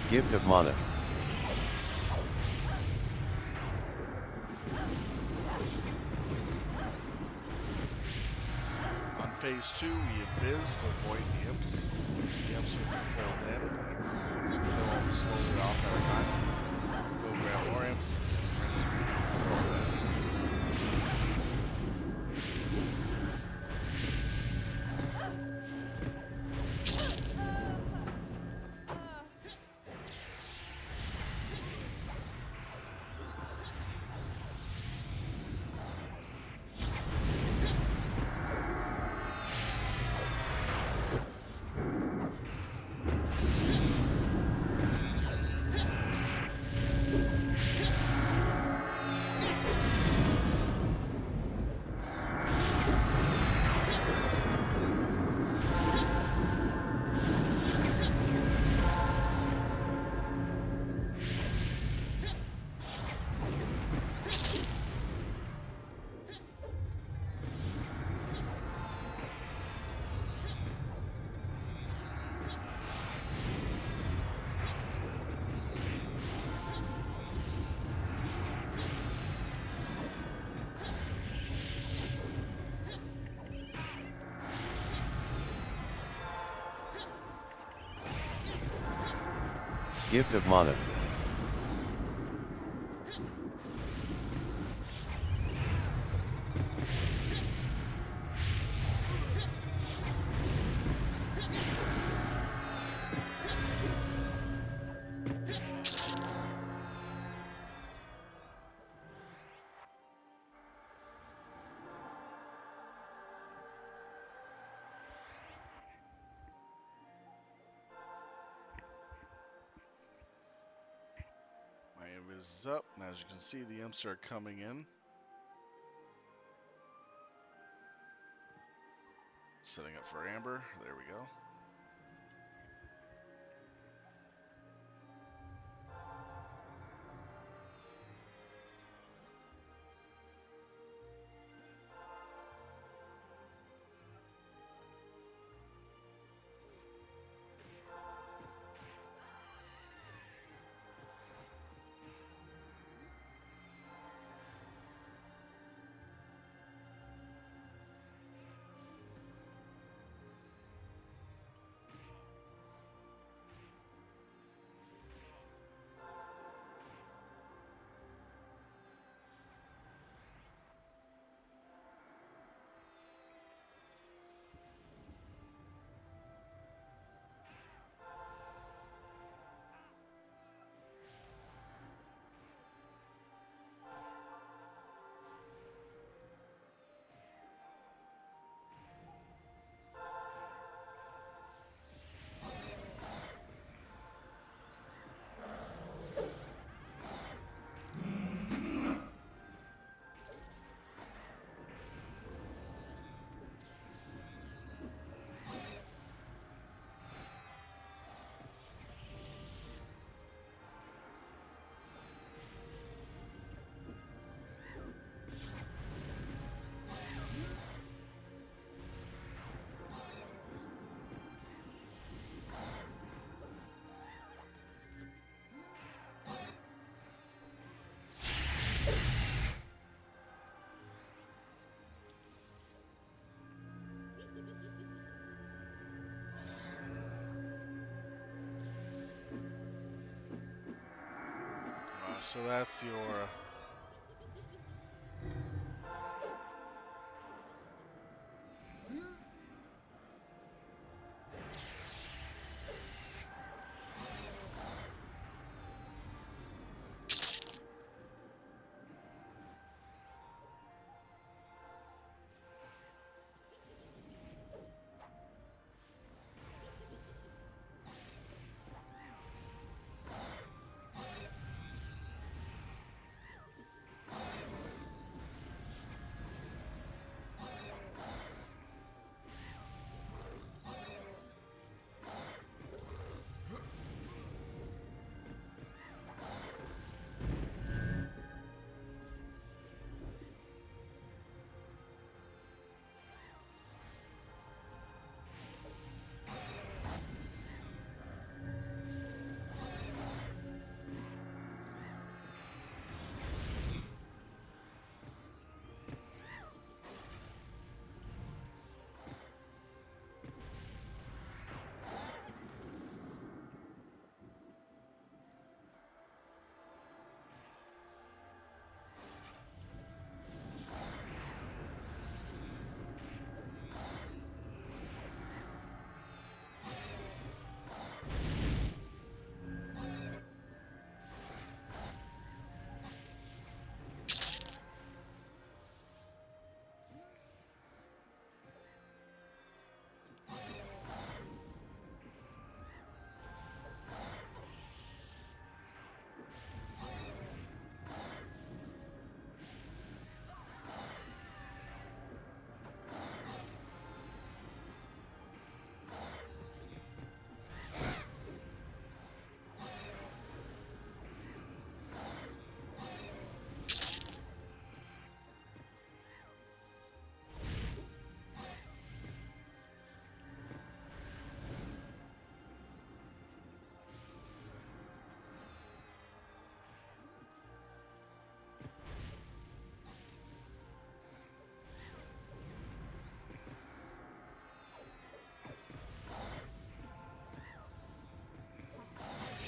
Gift of mana. On phase 2, we biz to avoid the imps. The imps will be pulled in and kill them slowly off at a time. Go grab more imps and rinse and repeat to pull that. Gift of mana. My invis is up, and as you can see, the imps are coming in. Setting up for Amber. There we go. So that's your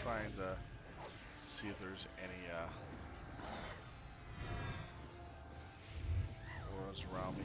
trying to see if there's any auras around me.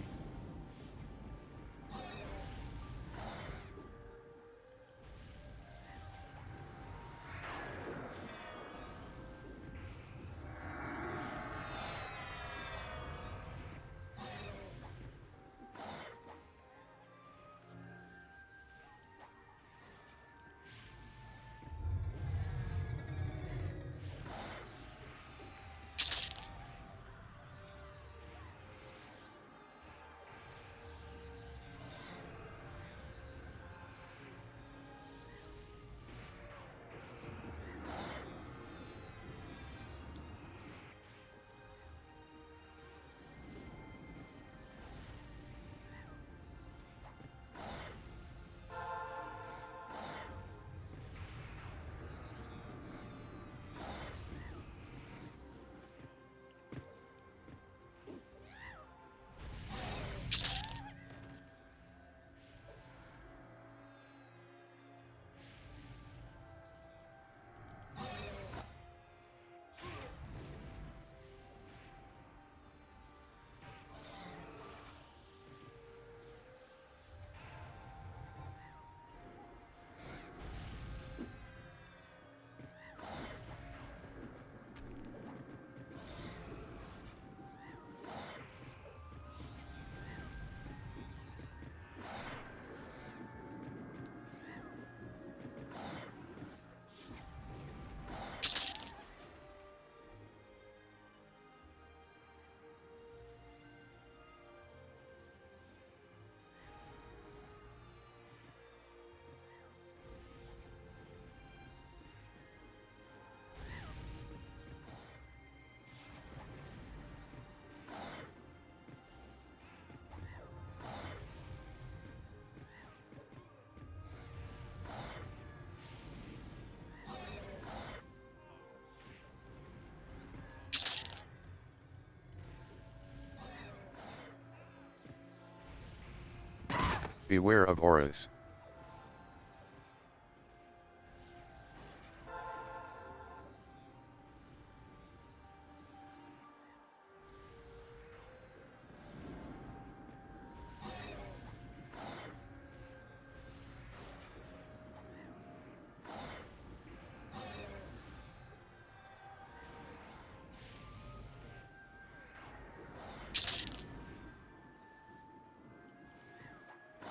Beware of auras.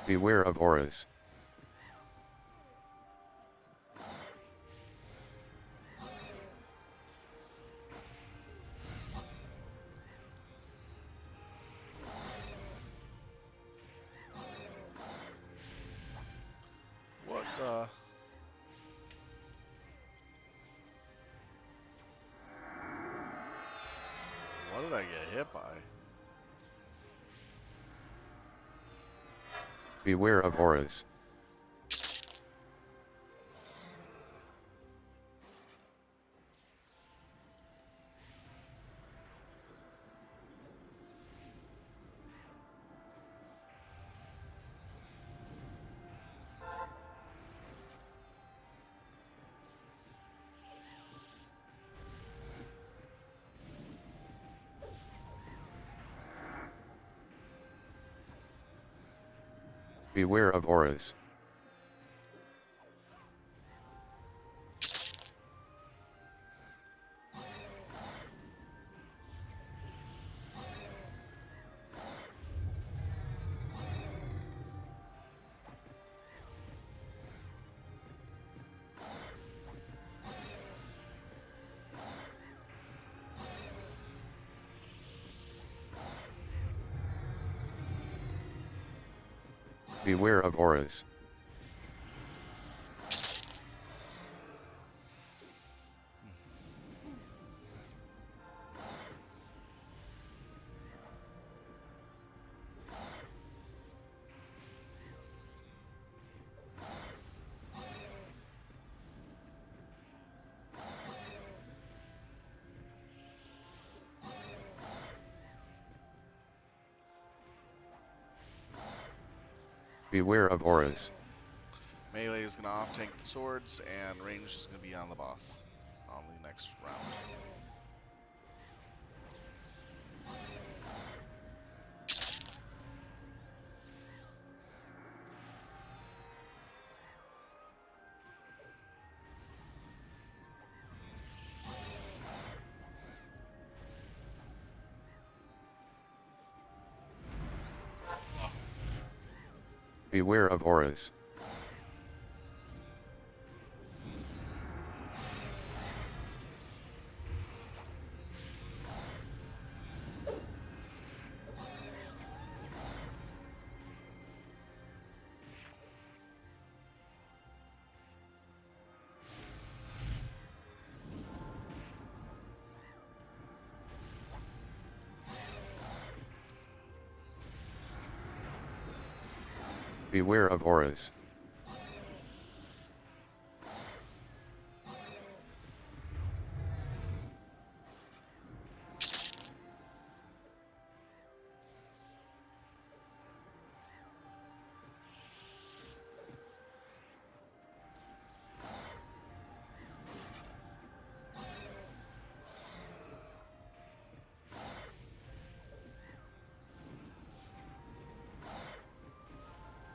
Beware of auras. What the? What did I get hit by? Beware of auras. Beware of auras. Beware of auras. Beware of auras. Melee is going to off-tank the swords, and range is going to be on the boss on the next round. Beware of auras. Beware of auras.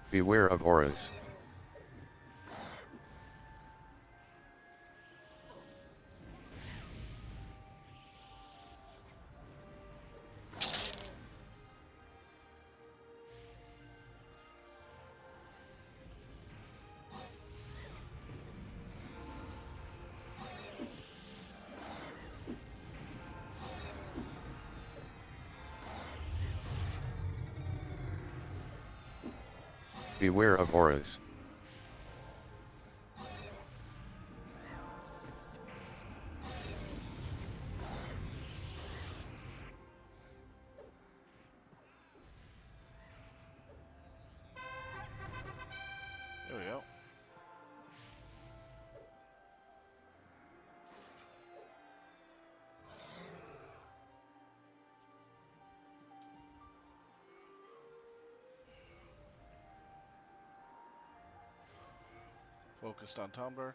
Beware of auras. Beware of auras. There we go. Focused on Tumblr.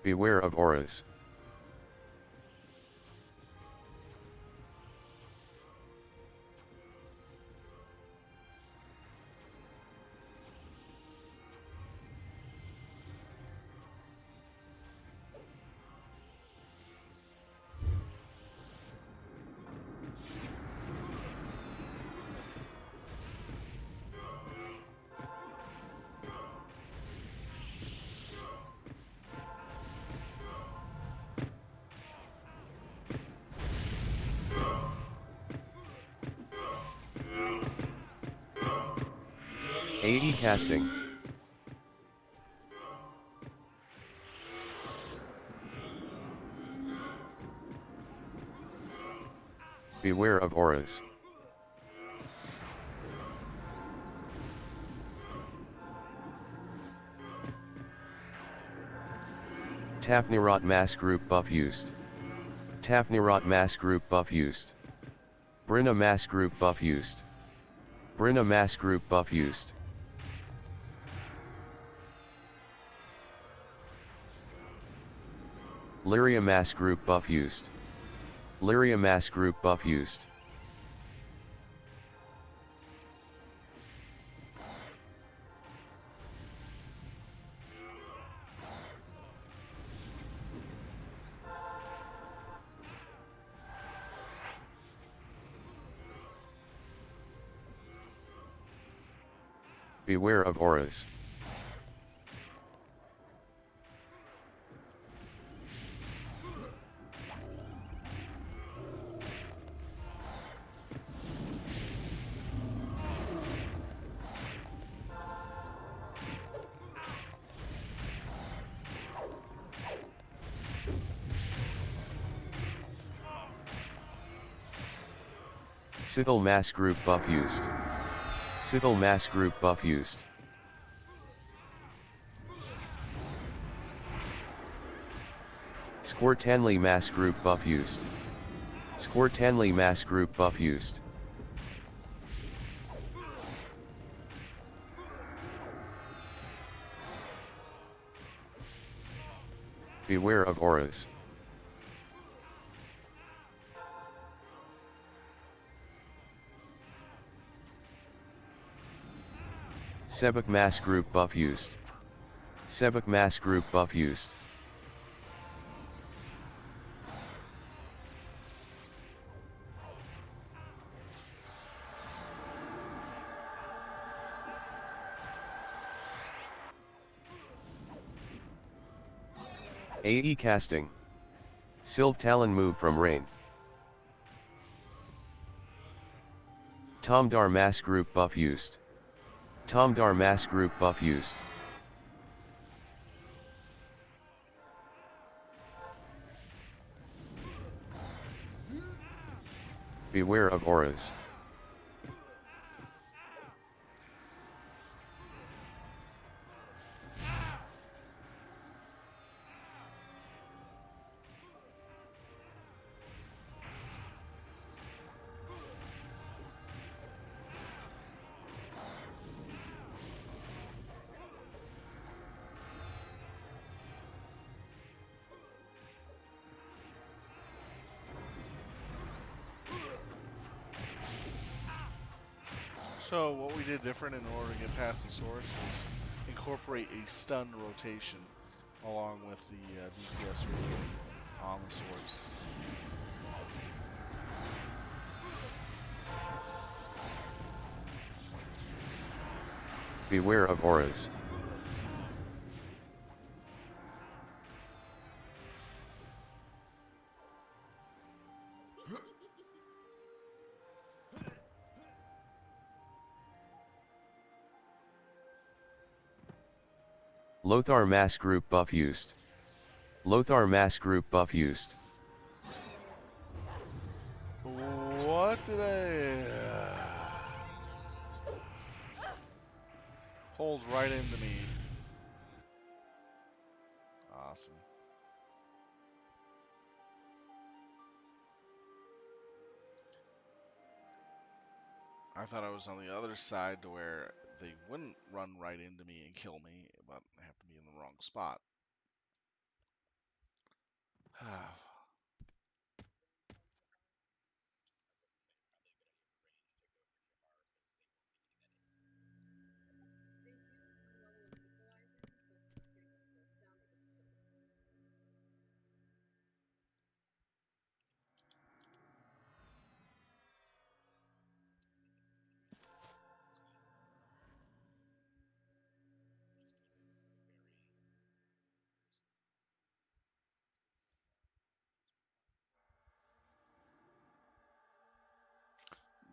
Beware of auras. AE casting. Beware of auras. Tafnirot mass group buff used. Tafnirot mass group buff used. Brina mass group buff used. Brina mass group buff used. Lyria mass group buff used. Lyria mass group buff used. Beware of auras. Scythal mass group buff used. Scythal mass group buff used. Squirtanley mass group buff used. Squirtanley mass group buff used. Beware of auras. Sebek mass group buff used. Sebek mass group buff used. AE casting. Sylve Talon move from rain. Tomdar mass group buff used. Tomdar mass group buff used. Beware of auras. So what we did different in order to get past the swords was incorporate a stun rotation along with the DPS rating on the swords. Beware of auras. Lothar mass group buff used. Lothar mass group buff used. What did I... pulled right into me. Awesome. I thought I was on the other side to where they wouldn't run right into me and kill me, but I have to be in the wrong spot.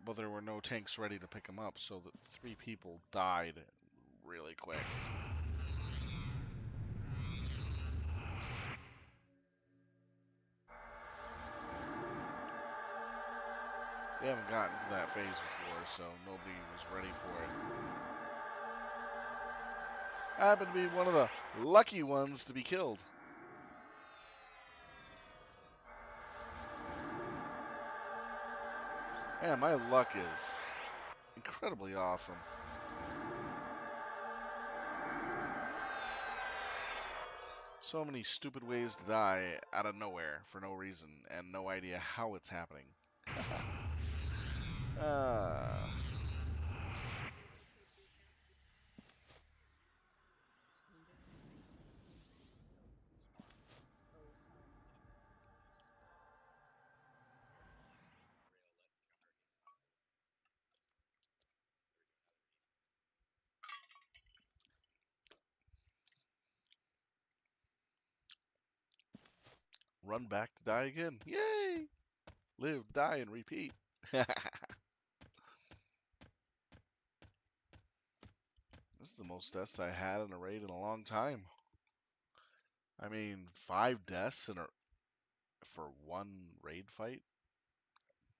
But there were no tanks ready to pick him up, so the 3 people died really quick. We haven't gotten to that phase before, so nobody was ready for it. I happen to be one of the lucky ones to be killed. Man, my luck is incredibly awesome. So many stupid ways to die out of nowhere for no reason and no idea how it's happening. uh, run back to die again. Yay! Live, die, and repeat. This is the most deaths I had in a raid in a long time. I mean, 5 deaths for one raid fight.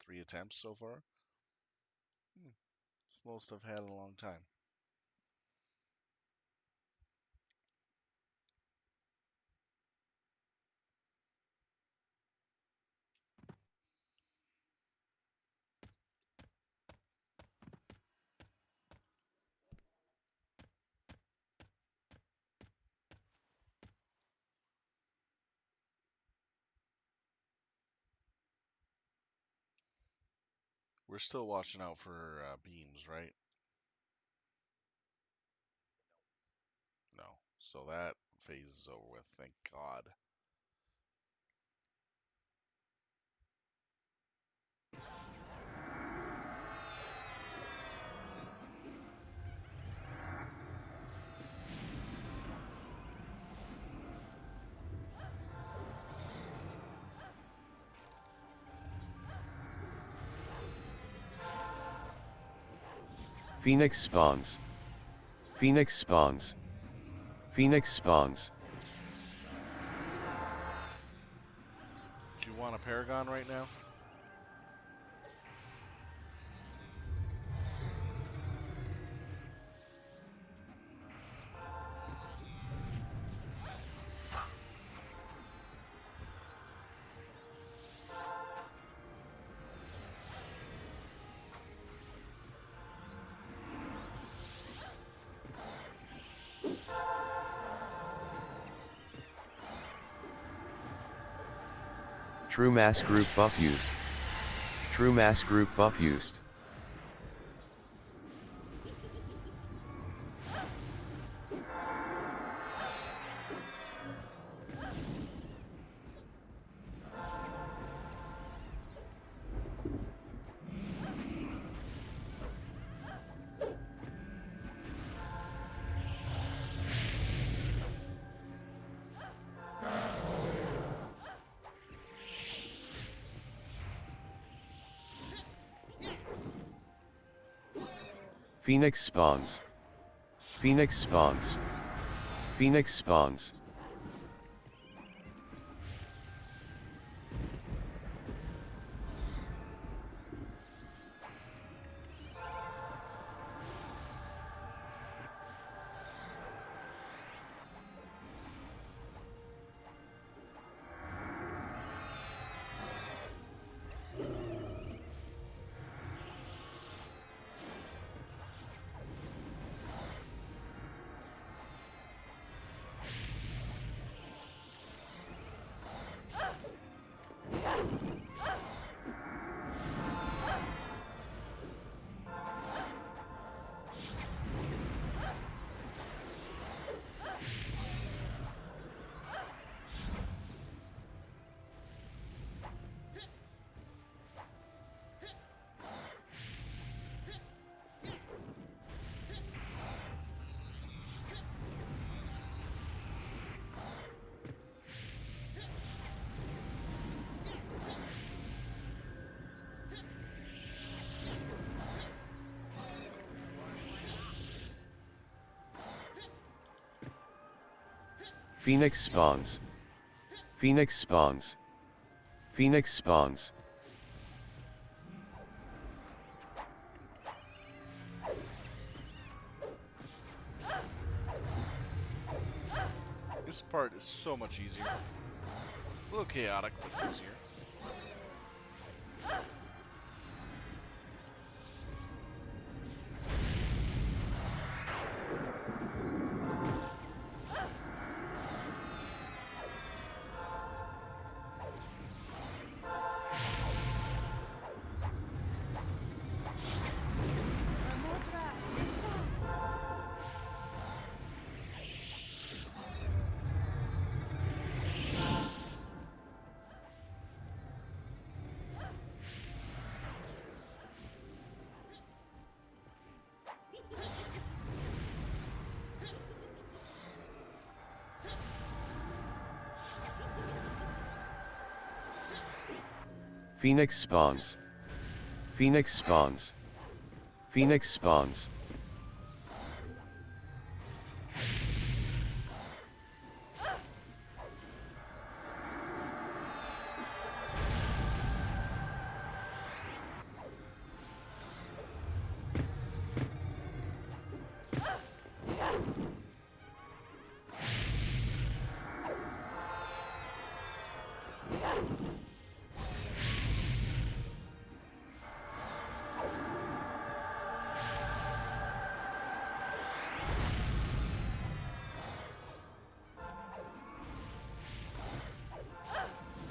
3 attempts so far. It's the most I've had in a long time. We're still watching out for beams, right? No. So that phase is over with, thank God. Phoenix spawns. Phoenix spawns. Phoenix spawns. Do you want a Paragon right now? True mass group buff used. True mass group buff used. Phoenix spawns. Phoenix spawns. Phoenix spawns. Phoenix spawns. Phoenix spawns. Phoenix spawns. This part is so much easier. A little chaotic, but easier. Phoenix spawns. Phoenix spawns. Phoenix spawns.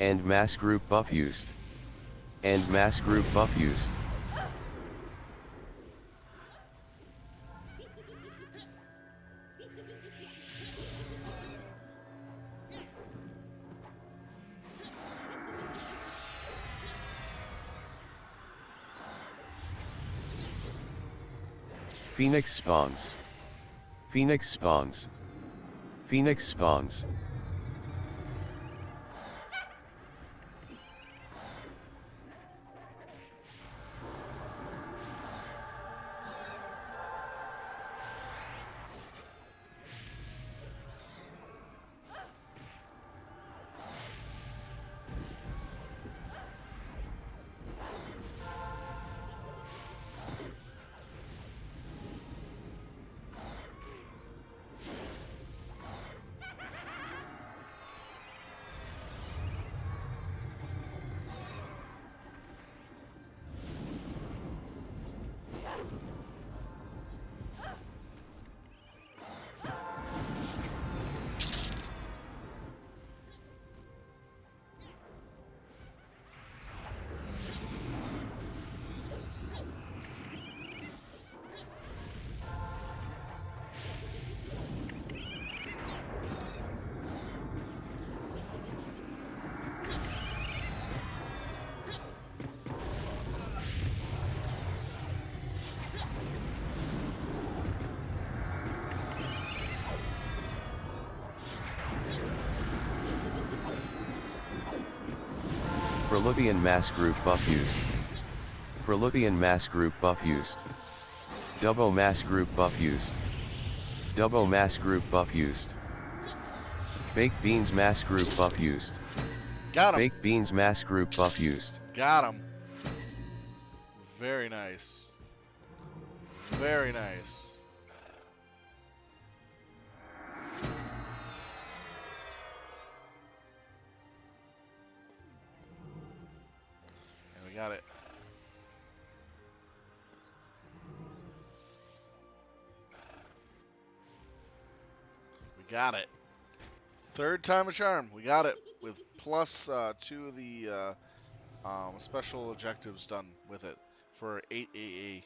And mass group buff used. And mass group buff used. Phoenix spawns. Phoenix spawns. Phoenix spawns. Perlithian mass group buff used. Perlithian mass group buff used. Dubbo mass group buff used. Dubbo mass group buff used. Baked beans mass group buff used. Got him. Baked beans mass group buff used. Got him. Very nice. Very nice. And we got it. We got it. Third time a charm. We got it with plus 2 of the special objectives done with it for 8 AA.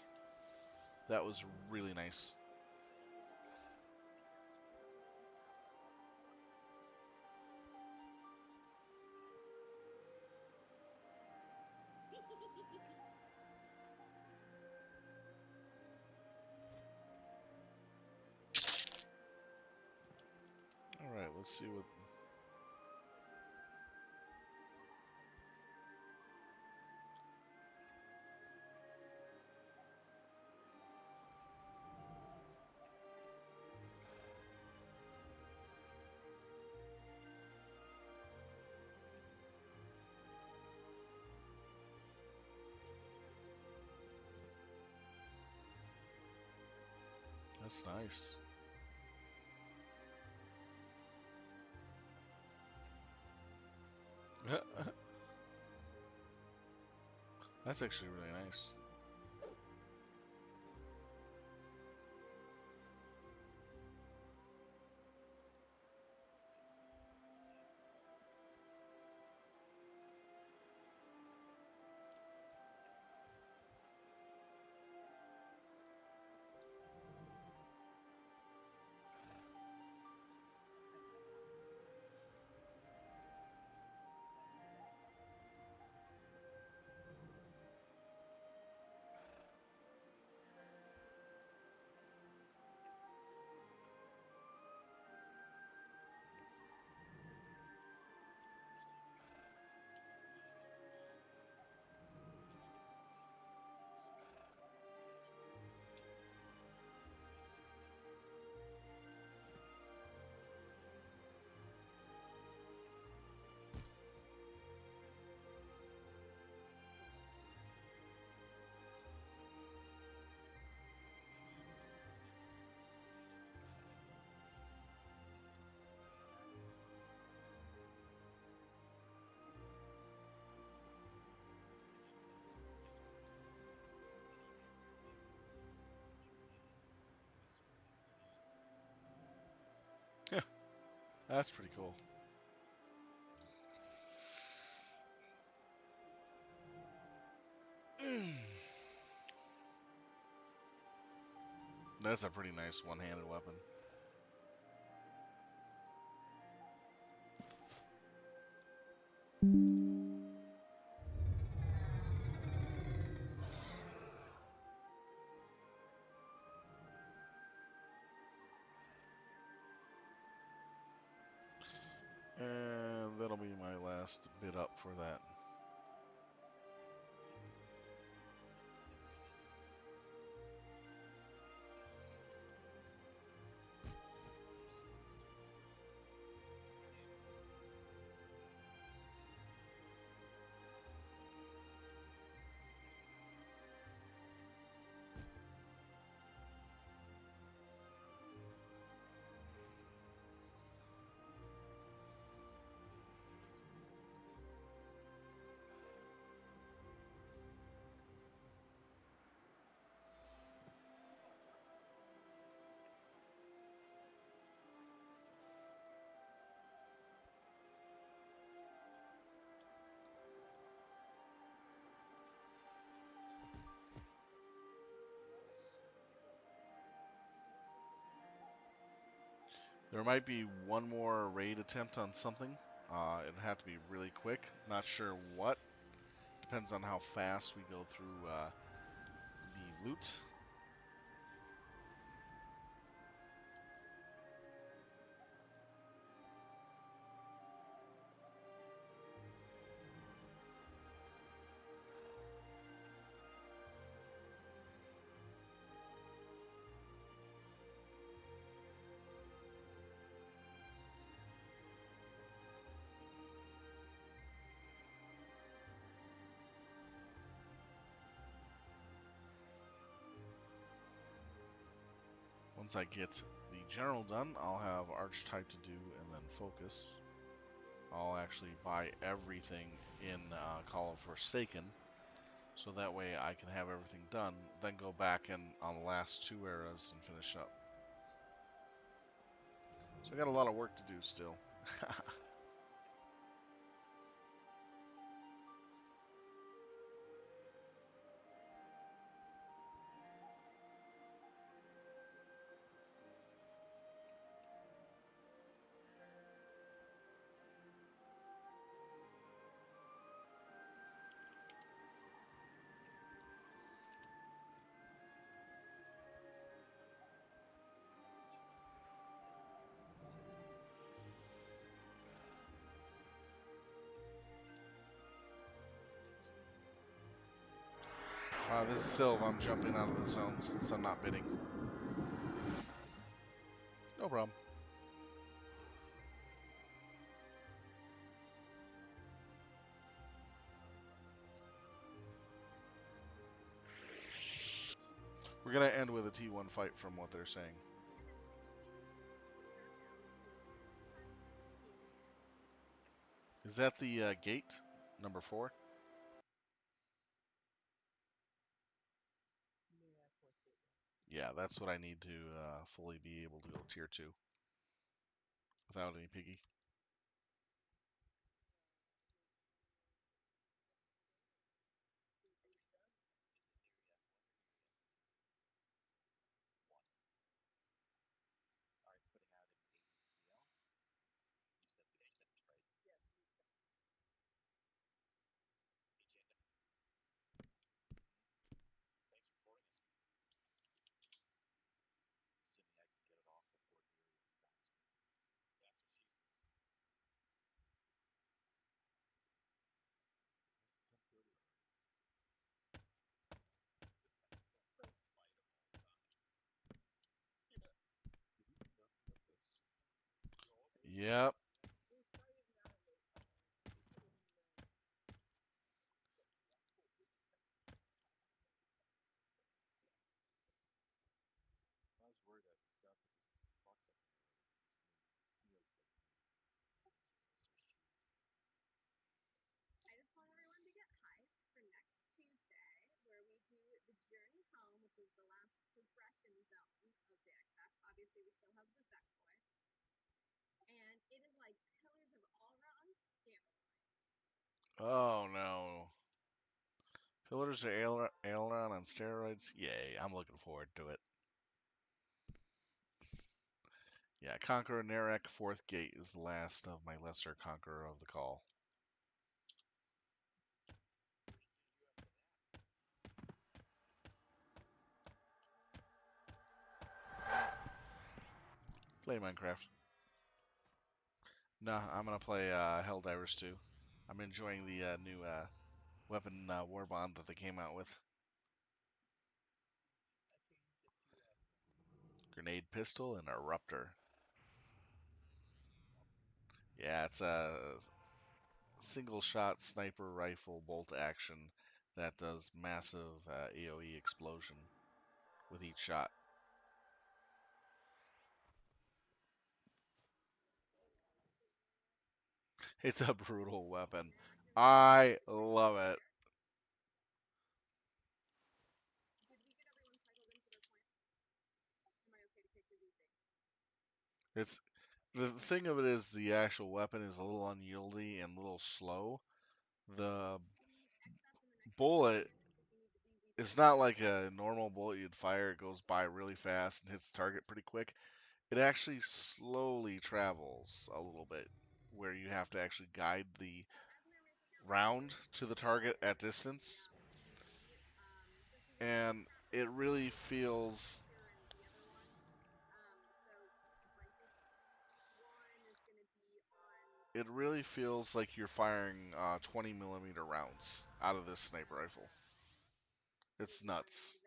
That was really nice. All right, let's see what. That's nice. That's actually really nice. That's pretty cool. That's a pretty nice one-handed weapon. And that'll be my last bid up for that. There might be one more raid attempt on something. It'd have to be really quick. Not sure what. Depends on how fast we go through the loot. Once I get the general done, I'll have archetype to do and then focus. I'll actually buy everything in Call of Forsaken, so that way I can have everything done, then go back and on the last two eras and finish up. So I got a lot of work to do still. This is Sylv. I'm jumping out of the zone since I'm not bidding. No problem. We're We're gonna end with a T1 fight from what they're saying. Is that the gate number 4? Yeah, that's what I need to fully be able to go tier 2 without any piggy. Yep. Oh no. Pillars are aileron on steroids. Yay! I'm looking forward to it. Yeah, Conqueror Narek fourth gate is the last of my lesser Conqueror of the Call. Play Minecraft. No, I'm gonna play Helldivers 2. I'm enjoying the new weapon war bond that they came out with. Grenade pistol and Eruptor. Yeah, it's a single shot sniper rifle bolt action that does massive AoE explosion with each shot. It's a brutal weapon. I love it. It's the thing of it is the actual weapon is a little unwieldy and a little slow. The bullet is not like a normal bullet you'd fire. It goes by really fast and hits the target pretty quick. It actually slowly travels a little bit, where you have to actually guide the round to the target at distance, and it really feels like you're firing 20 millimeter rounds out of this sniper rifle. It's nuts.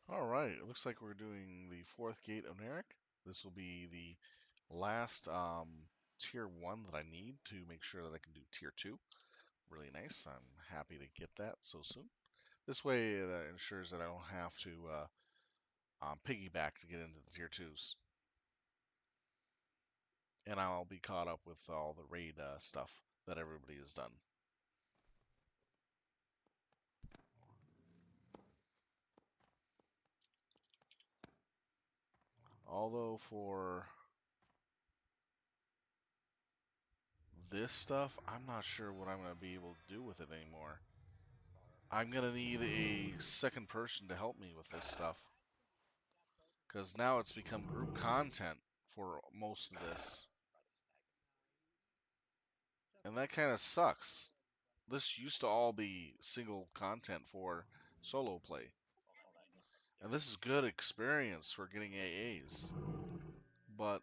All right, it looks like we're doing the fourth gate of Narek. This will be the last tier 1 that I need to make sure that I can do tier 2. Really nice. I'm happy to get that so soon. This way it ensures that I don't have to piggyback to get into the tier 2s. and I'll be caught up with all the raid stuff that everybody has done. Although for this stuff, I'm not sure what I'm going to be able to do with it anymore. I'm going to need a second person to help me with this stuff. Because now it's become group content for most of this. And that kind of sucks. This used to all be single content for solo play. And this is good experience for getting AAs. But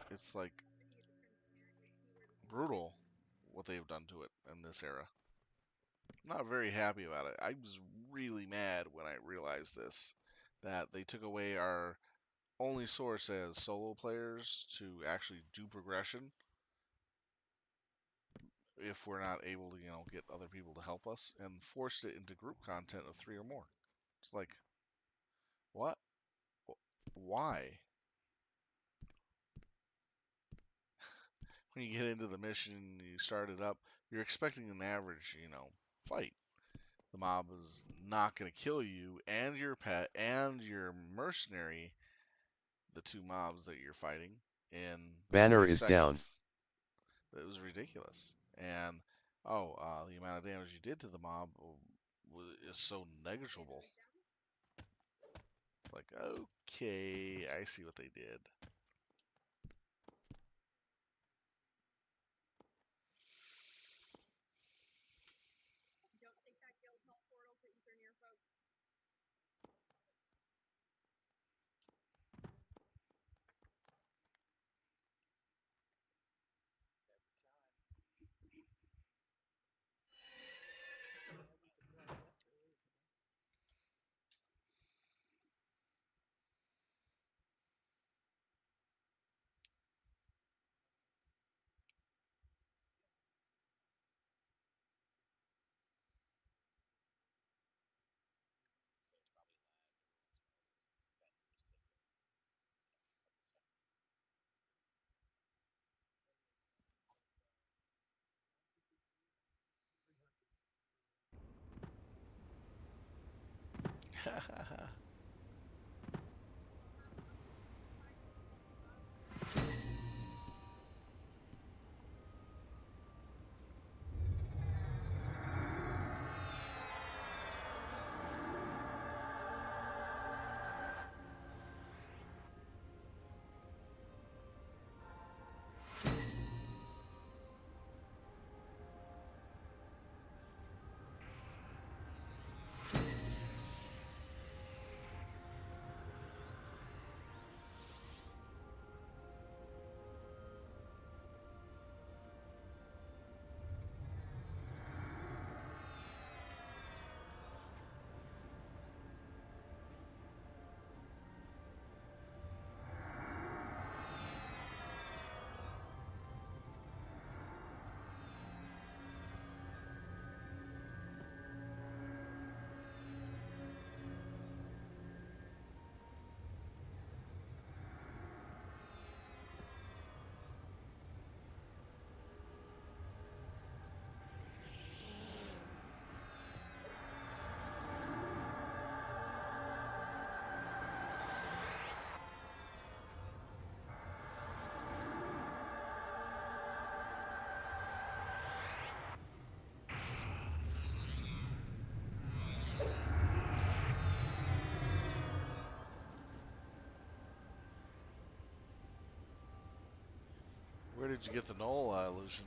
it's like brutal what they've done to it in this era. I'm not very happy about it. I was really mad when I realized this, that they took away our only source as solo players to actually do progression if we're not able to, get other people to help us, and forced it into group content of 3 or more. It's like, what? Why? When you get into the mission, you start it up, you're expecting an average, fight. The mob is not going to kill you and your pet and your mercenary, the 2 mobs that you're fighting, in Banner 3 is down. seconds. It was ridiculous. And, the amount of damage you did to the mob is so negligible. It's like, okay, I see what they did. Where did you get the null illusion?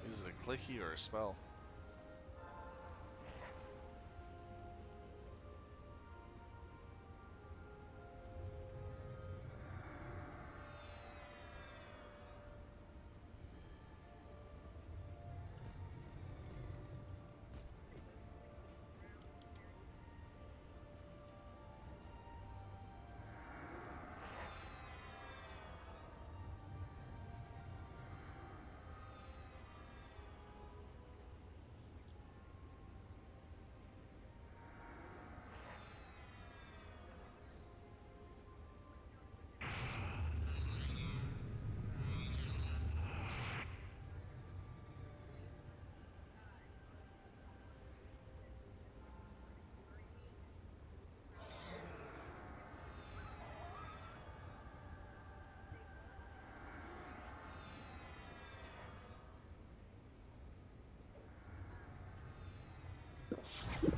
Is it a clicky or a spell? Okay.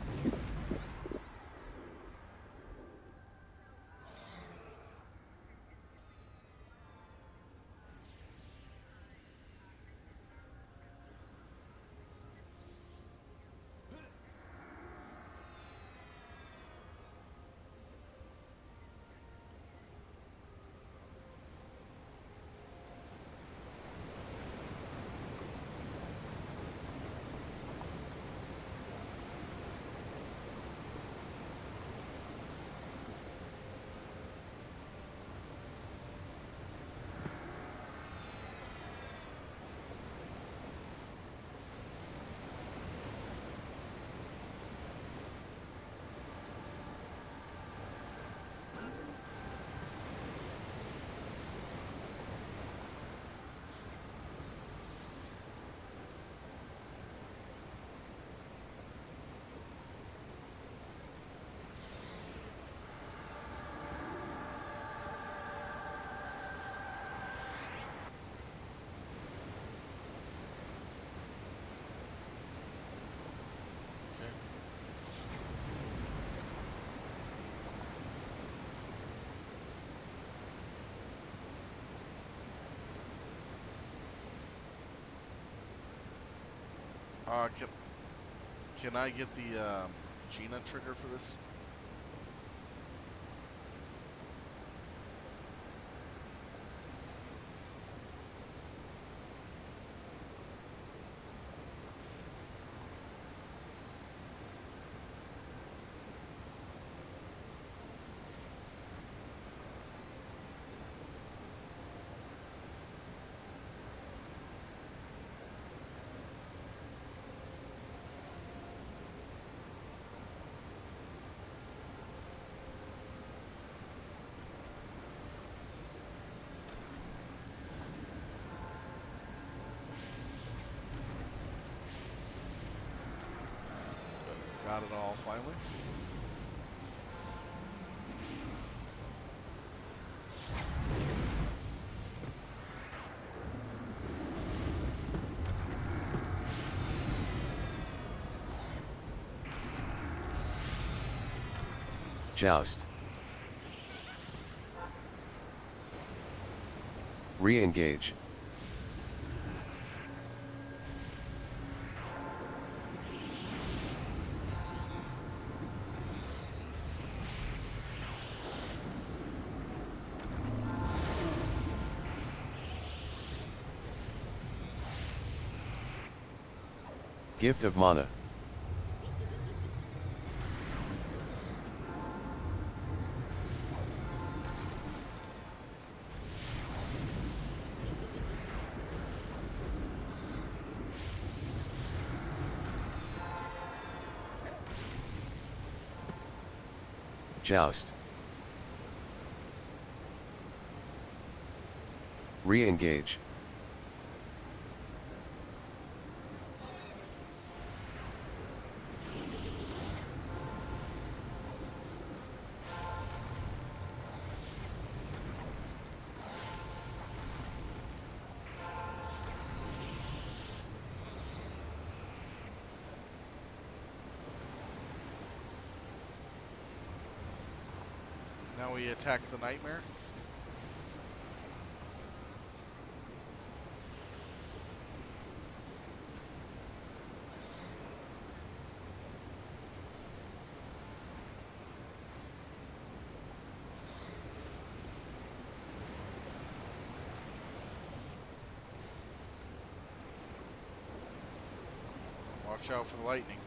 Uh, can can I get the Gina trigger for this? Got it all finally. Joust. Re-engage. Gift of mana. Joust. Re-engage. Now we attack the nightmare. Watch out for the lightning.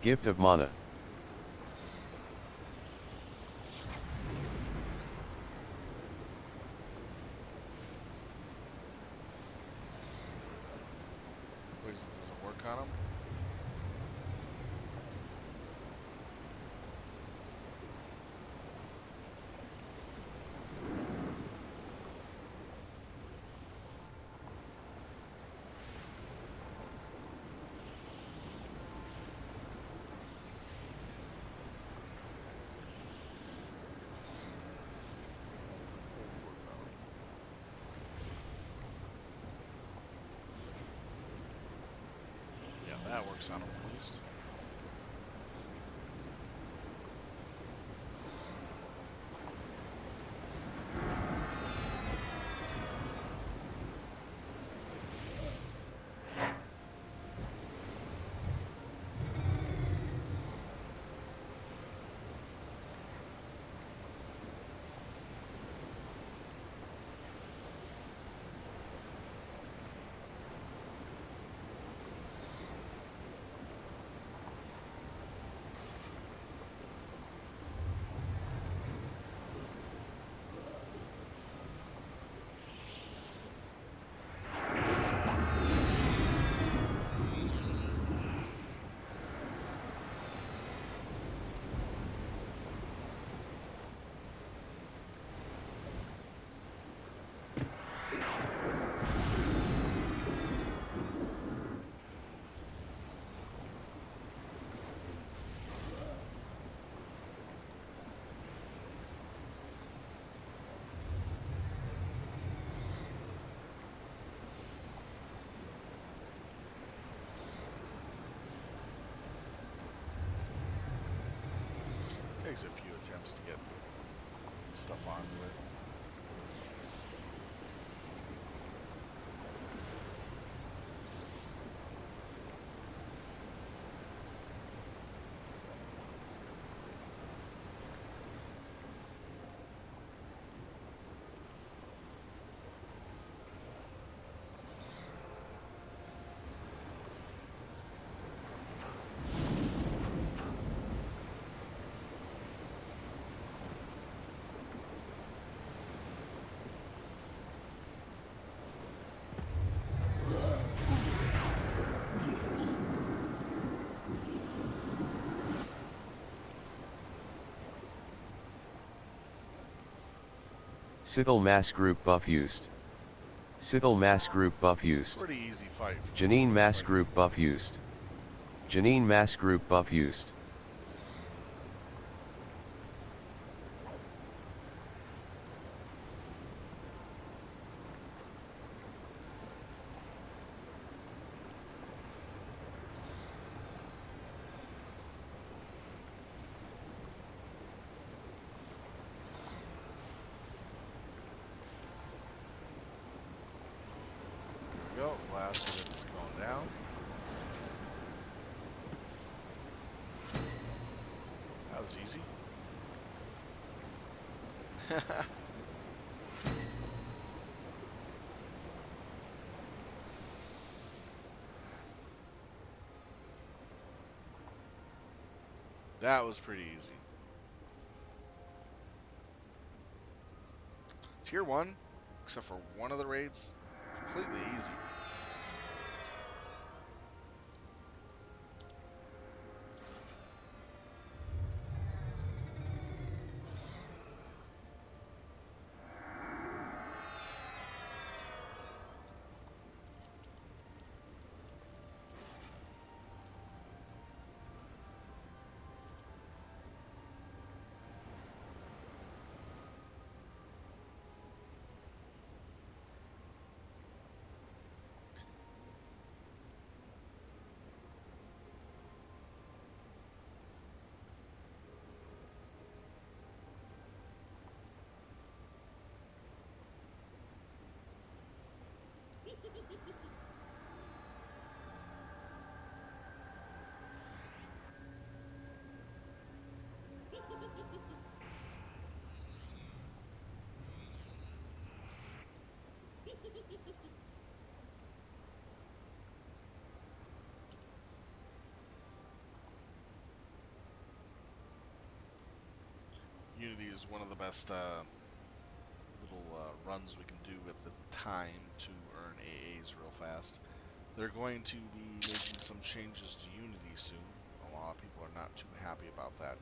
Gift of mana. Poison doesn't work on him. Yeah, that works on him at least. Takes a few attempts to get stuff onto it. Scythle mass group buff used. Scythle mass group buff used. Pretty easy fight from what Janine it looks mass like. group buff used. Janine mass group buff used. There we go. Last unit's going down. That was easy. That was pretty easy. Tier 1, except for one of the raids, completely easy. Unity is one of the best little runs we can do at the time to earn AAs real fast. They're going to be making some changes to Unity soon. A lot of people are not too happy about that.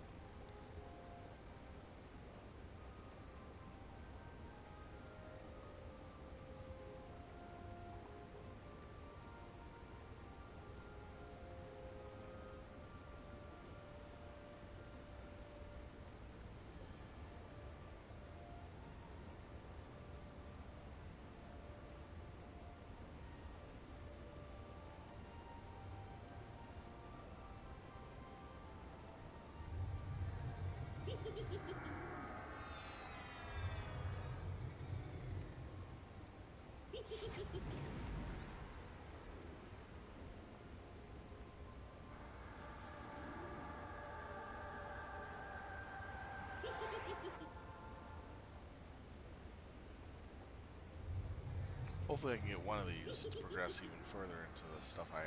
Hopefully I can get one of these to progress even further into the stuff I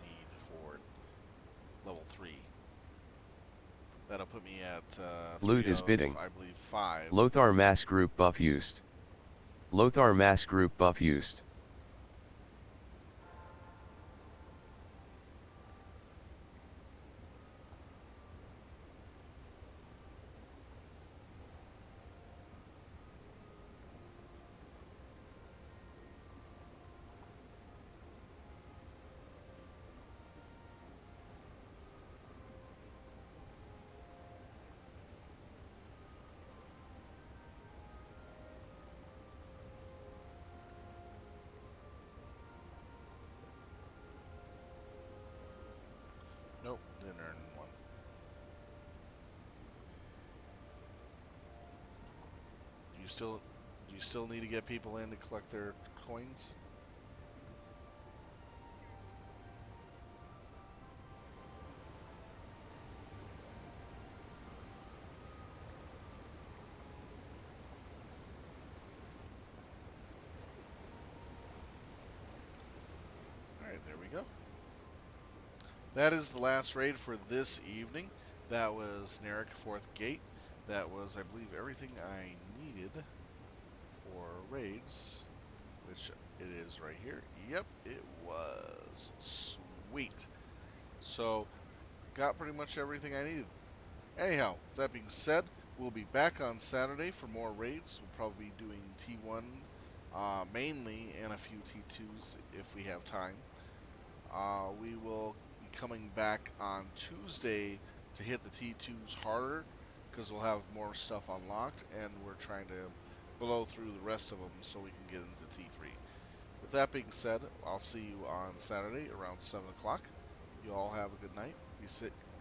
need for level 3. That'll put me at Loot 3 is of, bidding. I believe, 5. Lothar Mass Group buff used. Lothar Mass Group buff used. Nope, didn't earn one. Do you still do you still need to get people in to collect their coins? All right, there we go. That is the last raid for this evening. That was Narek, 4th Gate. That was, I believe, everything I needed for raids, which it is right here. Yep, it was. Sweet. So, got pretty much everything I needed. Anyhow, that being said, we'll be back on Saturday for more raids. We'll probably be doing T1 mainly and a few T2s if we have time. We will be coming back on Tuesday to hit the T2s harder because we'll have more stuff unlocked and we're trying to blow through the rest of them so we can get into T3. With that being said, I'll see you on Saturday around 7 o'clock. You all have a good night.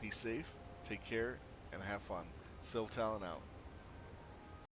Be safe, take care, and have fun. Siltalin out.